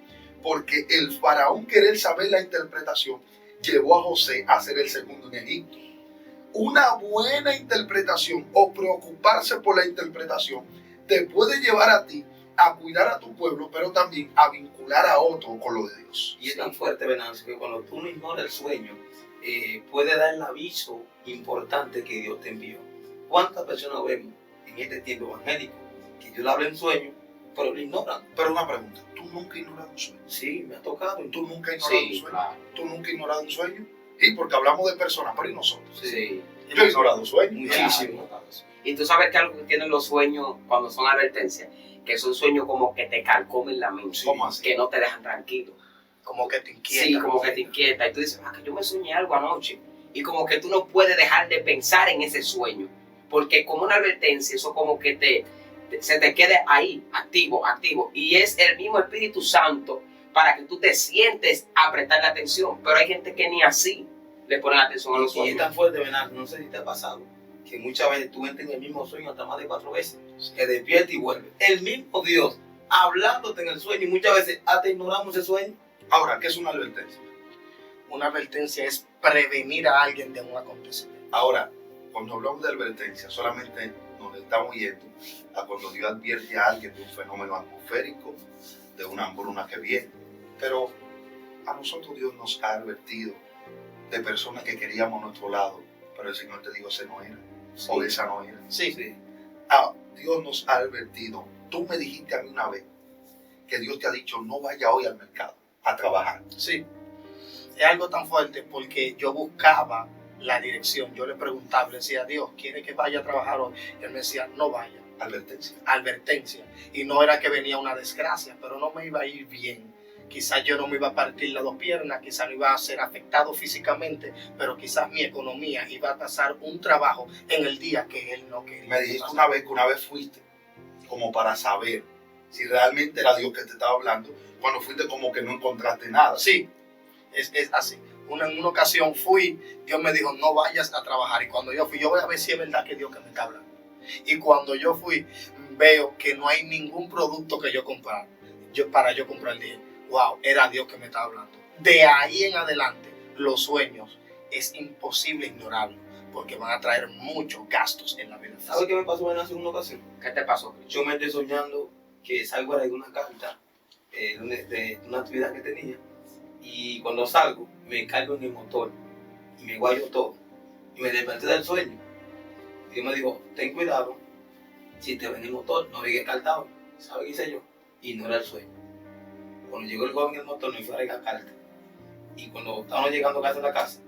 Porque el faraón querer saber la interpretación llevó a José a ser el segundo en Egipto. Una buena interpretación o preocuparse por la interpretación te puede llevar a ti a cuidar a tu pueblo, pero también a vincular a otro con lo de Dios. Y es tan fuerte, Venancio, que cuando tú no ignoras el sueño, puede dar el aviso importante que Dios te envió. ¿Cuántas personas vemos en este tiempo evangélico que Dios le habla en sueño, pero lo ignoran? Pero una pregunta, ¿tú nunca has ignorado un sueño? Sí, me ha tocado. ¿Tú nunca has ignorado un Sí, sueño? claro. ¿Tú nunca has ignorado un sueño? Sí, porque hablamos de personas, pero ¿y nosotros? Sí. Yo he ignorado sueños. Muchísimo. Y tú sabes que algo que tienen los sueños cuando son advertencias, que son sueños como que te calcomen la mente, ¿Cómo así? que no te dejan tranquilo. Como que te inquieta. Sí, como que te inquieta. Y tú dices, que yo me soñé algo anoche. Y como que tú no puedes dejar de pensar en ese sueño. Porque como una advertencia, eso como que se te quede ahí, activo. Y es el mismo Espíritu Santo para que tú te sientes a prestarle atención. Pero hay gente que ni así le pone atención a los Y es sueños. tan fuerte, Venancio, no sé si te ha pasado, que muchas veces tú entras en el mismo sueño hasta más de 4 veces, que despiertas y vuelves. El mismo Dios hablándote en el sueño, y muchas veces hasta ignoramos ese sueño. Ahora, ¿qué es una advertencia? Una advertencia es prevenir a alguien de un acontecimiento. Ahora, cuando hablamos de advertencia, solamente nos estamos yendo a cuando Dios advierte a alguien de un fenómeno atmosférico, de una hambruna que viene. Pero a nosotros Dios nos ha advertido de personas que queríamos a nuestro lado, pero el Señor te dijo, ese no era, o esa no era. Sí. Dios nos ha advertido. Tú me dijiste a mí una vez que Dios te ha dicho no vaya hoy al mercado a trabajar. Sí, es algo tan fuerte porque yo buscaba la dirección. Yo le preguntaba, le decía, Dios, ¿quiere que vaya a trabajar hoy? Y él me decía, no vaya. Advertencia. Advertencia. Y no era que venía una desgracia, pero no me iba a ir bien. Quizás yo no me iba a partir las dos piernas, quizás no iba a ser afectado físicamente, pero quizás mi economía iba a pasar un trabajo en el día que él no quería. Me dijiste una vez que una vez fuiste como para saber si realmente era Dios que te estaba hablando, cuando fuiste como que no encontraste nada. Sí, es así. En una ocasión fui, Dios me dijo, no vayas a trabajar. Y cuando yo fui, yo voy a ver si es verdad que Dios que me está hablando. Y cuando yo fui, veo que no hay ningún producto que yo comprar. Para yo comprar el día. Wow, era Dios que me estaba hablando. De ahí en adelante, los sueños es imposible ignorarlos, porque van a traer muchos gastos en la vida. ¿Sabes qué me pasó en una ocasión? ¿Qué te pasó? Yo me estoy soñando que salgo a leer una carta de una actividad que tenía, y cuando salgo me caigo en el motor y me guayo todo y me desperté del sueño. Dios me dijo, ten cuidado, si te ven el motor no llegues cartado. ¿Sabes qué hice yo? Ignoré el sueño. Cuando llegó el joven en el motor no fue a regar carta, y cuando estábamos llegando casi a la casa,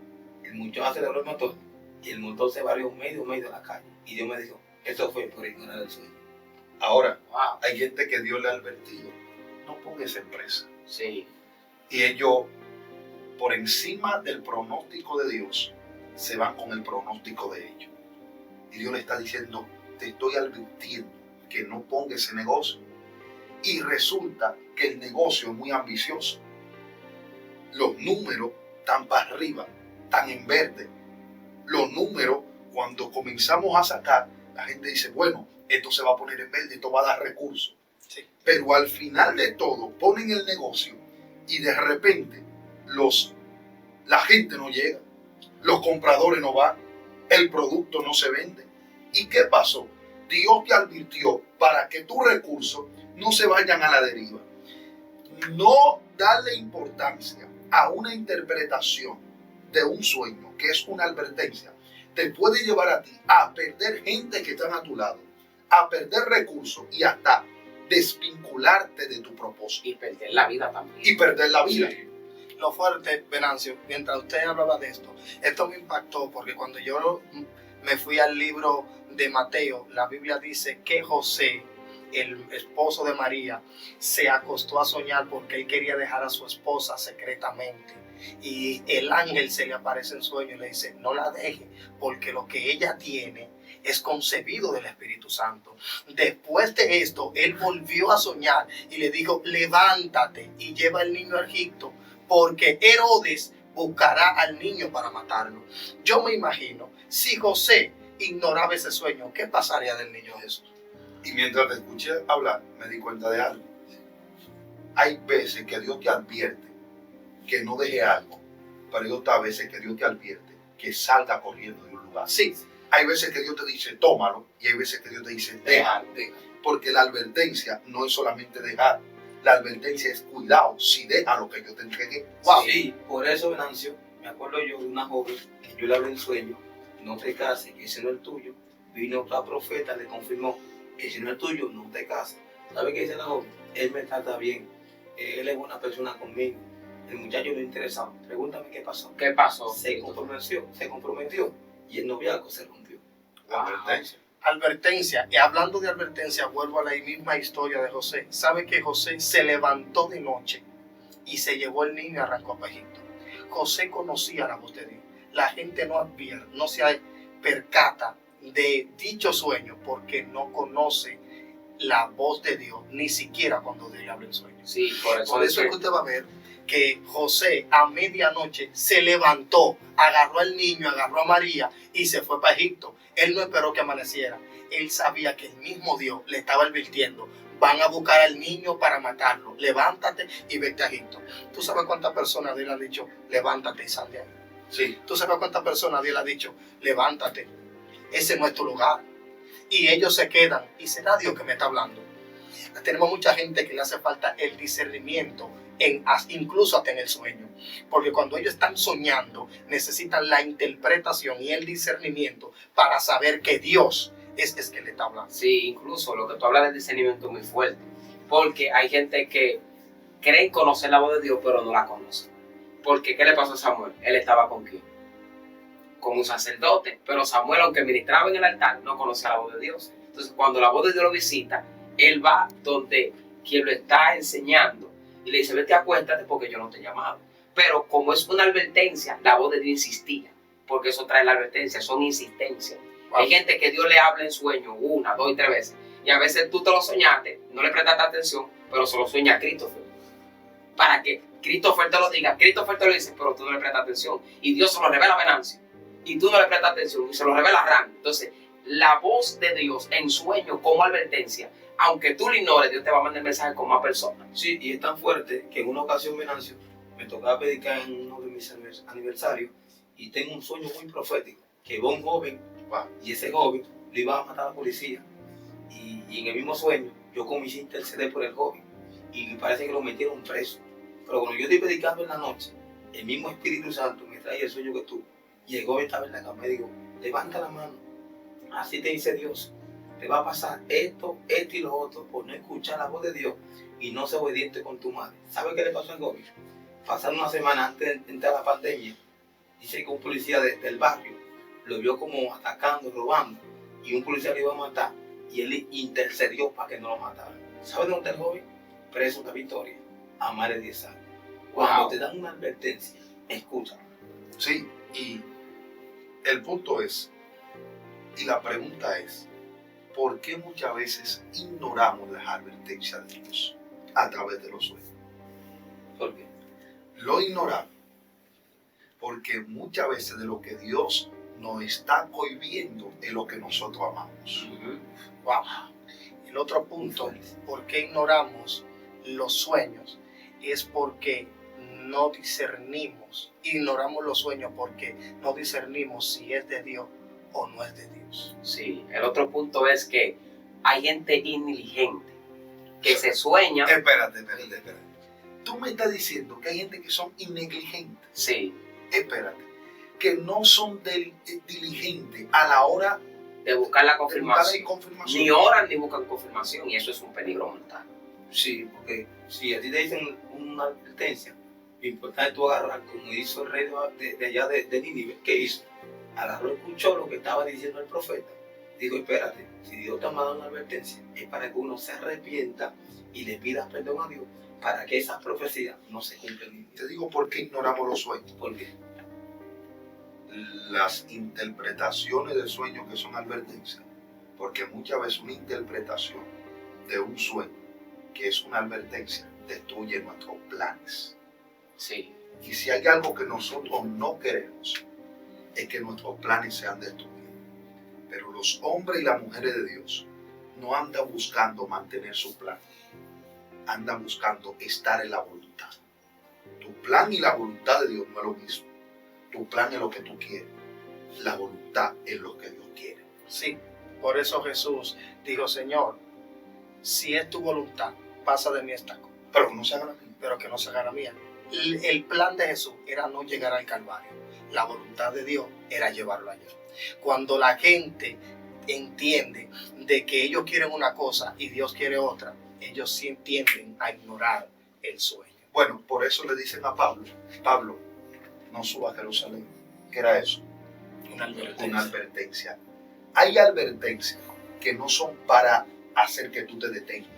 el muchacho aceleró el motor y el motor se barrió medio de la calle, y Dios me dijo, esto fue por ignorar el sueño. Ahora, Wow. hay gente que Dios le ha advertido, no pongas empresa. Sí. Y ellos, por encima del pronóstico de Dios, se van con el pronóstico de ellos. Y Dios le está diciendo, te estoy advirtiendo que no pongas ese negocio. Y resulta que el negocio es muy ambicioso. Los números están para arriba, están en verde. Los números, cuando comenzamos a sacar, la gente dice, bueno, esto se va a poner en verde, esto va a dar recursos. Sí. Pero al final de todo, ponen el negocio y de repente la gente no llega, los compradores no van, el producto no se vende. ¿Y qué pasó? Dios te advirtió para que tus recursos no se vayan a la deriva. No darle importancia a una interpretación de un sueño, que es una advertencia, te puede llevar a ti a perder gente que están a tu lado, a perder recursos y hasta desvincularte de tu propósito. Y perder la vida también. Y perder la vida. Sí. Lo fuerte, Venancio, mientras usted hablaba de esto me impactó porque cuando yo me fui al libro de Mateo, la Biblia dice que José, el esposo de María, se acostó a soñar porque él quería dejar a su esposa secretamente. Y el ángel se le aparece en sueño y le dice, no la deje, porque lo que ella tiene es concebido del Espíritu Santo. Después de esto, él volvió a soñar y le dijo, levántate y lleva al niño a Egipto, porque Herodes buscará al niño para matarlo. Yo me imagino, si José ignoraba ese sueño, ¿qué pasaría del niño Jesús? Y mientras te escuché hablar, me di cuenta de algo. Hay veces que Dios te advierte que no deje algo, pero hay otras veces que Dios te advierte que salga corriendo de un lugar. Sí, Hay veces que Dios te dice, tómalo, y hay veces que Dios te dice, déjalo. Porque la advertencia no es solamente dejar, la advertencia es cuidado, si deja lo que yo te entregué. Wow. Sí, por eso, Venancio, me acuerdo yo de una joven que yo le hablé en sueño, no te cases, que ese no es el tuyo. Vino otra profeta, le confirmó, ese no es el tuyo, no te cases. ¿Sabe qué dice la joven? Él me trata bien, él es buena persona conmigo. El muchacho no interesaba. Pregúntame qué pasó. ¿Qué pasó? Se comprometió y el noviazgo se rompió. La advertencia. Advertencia. Y hablando de advertencia, vuelvo a la misma historia de José. ¿Sabe que José se levantó de noche y se llevó el niño y arrancó a Egipto? José conocía la voz de Dios. La gente no advierte, no se percata de dicho sueño porque no conoce la voz de Dios, ni siquiera cuando Dios le habla en sueño. Sí, por eso, Por eso es que usted va a ver que José a medianoche se levantó, agarró al niño, agarró a María y se fue para Egipto. Él no esperó que amaneciera. Él sabía que el mismo Dios le estaba advirtiendo, van a buscar al niño para matarlo. Levántate y vete a Egipto. ¿Tú sabes cuántas personas Dios le ha dicho, levántate y sal de ahí? Sí. ¿Tú sabes cuántas personas Dios le ha dicho, levántate, ese no es tu lugar? Y ellos se quedan y será Dios que me está hablando. Tenemos mucha gente que le hace falta el discernimiento, incluso hasta en el sueño. Porque cuando ellos están soñando, necesitan la interpretación y el discernimiento para saber que Dios es que le está hablando. Sí, incluso lo que tú hablas del discernimiento es muy fuerte, porque hay gente que cree conocer la voz de Dios, pero no la conoce. Porque, ¿qué le pasó a Samuel? Él estaba con quién? Con un sacerdote, pero Samuel, aunque ministraba en el altar, no conocía la voz de Dios. Entonces, cuando la voz de Dios lo visita, él va donde quien lo está enseñando y le dice, vete, acuéstate porque yo no te he llamado. Pero como es una advertencia, la voz de Dios insistía, porque eso trae la advertencia, son insistencias. Wow. Hay gente que Dios le habla en sueño 1, 2 y 3 veces, y a veces tú te lo soñaste, no le prestaste atención, pero se lo sueña a Christopher. Para que Christopher te lo diga, Christopher te lo dice, pero tú no le prestas atención. Y Dios se lo revela a Venancio, y tú no le prestas atención, y se lo revela a Ran. Entonces, la voz de Dios en sueño como advertencia, aunque tú lo ignores, Dios te va a mandar el mensaje como a persona. Sí, y es tan fuerte que en una ocasión, Venancio, me tocaba predicar en uno de mis aniversarios y tengo un sueño muy profético, que va un joven y ese joven lo iba a matar a la policía. Y en el mismo sueño, yo comencé a interceder por el joven y parece que lo metieron preso. Pero cuando yo estoy predicando en la noche, el mismo Espíritu Santo me trae el sueño que tuve. Y el joven estaba en la cama y digo, levanta la mano, así te dice Dios. Te va a pasar esto, esto y lo otro por no escuchar la voz de Dios y no ser obediente con tu madre. ¿Sabe qué le pasó al joven? Pasando una semana antes de entrar la pandemia, dice que un policía del barrio lo vio como atacando, robando, y un policía le iba a matar y él intercedió para que no lo mataran. ¿Sabe dónde está el joven? Preso de Victoria, a más de 10 años. Cuando te dan una advertencia, escucha. Sí, y el punto es, y la pregunta es, ¿por qué muchas veces ignoramos las advertencias de Dios a través de los sueños? ¿Por qué? Lo ignoramos porque muchas veces de lo que Dios nos está cohibiendo es lo que nosotros amamos. Wow. El otro punto, ¿por qué ignoramos los sueños? Es porque no discernimos. Ignoramos los sueños porque no discernimos si es de Dios o no es de Dios. Sí, el otro punto es que hay gente inteligente que se sueña. Espérate. Tú me estás diciendo que hay gente que son innegligentes. Sí. Espérate. Que no son diligentes a la hora de buscar la confirmación. Ni oran ni buscan confirmación, y eso es un peligro mortal. Sí, porque si a ti te dicen una advertencia, lo importante es tú agarrar, como hizo el rey de allá de Nínive. ¿Qué hizo? Agarró, escuchó lo que estaba diciendo el profeta. Digo, espérate, si Dios te ha mandado una advertencia, es para que uno se arrepienta y le pida perdón a Dios, para que esas profecías no se cumplan. Te digo por qué ignoramos los sueños. ¿Por qué? Las interpretaciones del sueño que son advertencias. Porque muchas veces una interpretación de un sueño que es una advertencia destruye nuestros planes. Sí. Y si hay algo que nosotros no queremos, es que nuestros planes sean destruidos. Pero los hombres y las mujeres de Dios no andan buscando mantener su plan. Andan buscando estar en la voluntad. Tu plan y la voluntad de Dios no es lo mismo. Tu plan es lo que tú quieres. La voluntad es lo que Dios quiere. Sí, por eso Jesús dijo, Señor, si es tu voluntad, pasa de mí esta copa. Pero que no se haga la mía. Pero que no se haga la mía. El plan de Jesús era no llegar al Calvario. La voluntad de Dios era llevarlo allá. Cuando la gente entiende de que ellos quieren una cosa y Dios quiere otra, ellos sí tienden a ignorar el sueño. Bueno, por eso le dicen a Pablo, no suba a Jerusalén. ¿Qué era eso? Una advertencia. Una advertencia. Hay advertencias que no son para hacer que tú te detengas.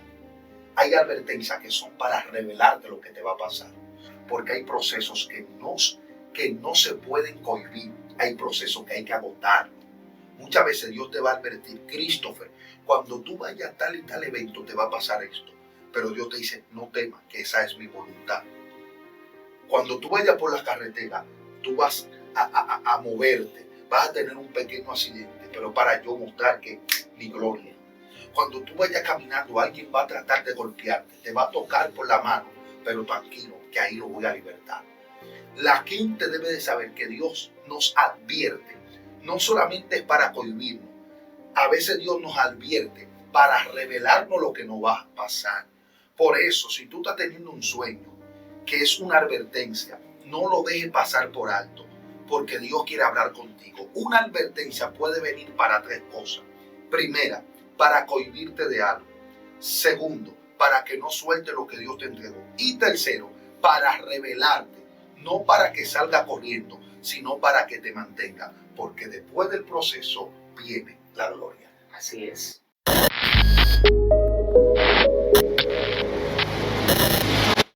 Hay advertencias que son para revelarte lo que te va a pasar. Porque hay procesos que no se pueden cohibir. Hay procesos que hay que agotar. Muchas veces Dios te va a advertir, Christopher, cuando tú vayas a tal y tal evento te va a pasar esto. Pero Dios te dice, no temas, que esa es mi voluntad. Cuando tú vayas por la carretera, tú vas a moverte, vas a tener un pequeño accidente, pero para yo mostrar que mi gloria. Cuando tú vayas caminando, alguien va a tratar de golpearte, te va a tocar por la mano, pero tranquilo, que ahí lo voy a libertar. La gente debe de saber que Dios nos advierte, no solamente es para cohibirnos, a veces Dios nos advierte para revelarnos lo que nos va a pasar. Por eso, si tú estás teniendo un sueño que es una advertencia, no lo dejes pasar por alto, porque Dios quiere hablar contigo. Una advertencia puede venir para 3 cosas. Primera, para cohibirte de algo. Segundo, para que no suelte lo que Dios te entregó. Y tercero, para revelarte, no para que salga corriendo, sino para que te mantenga, porque después del proceso viene la gloria. Así es.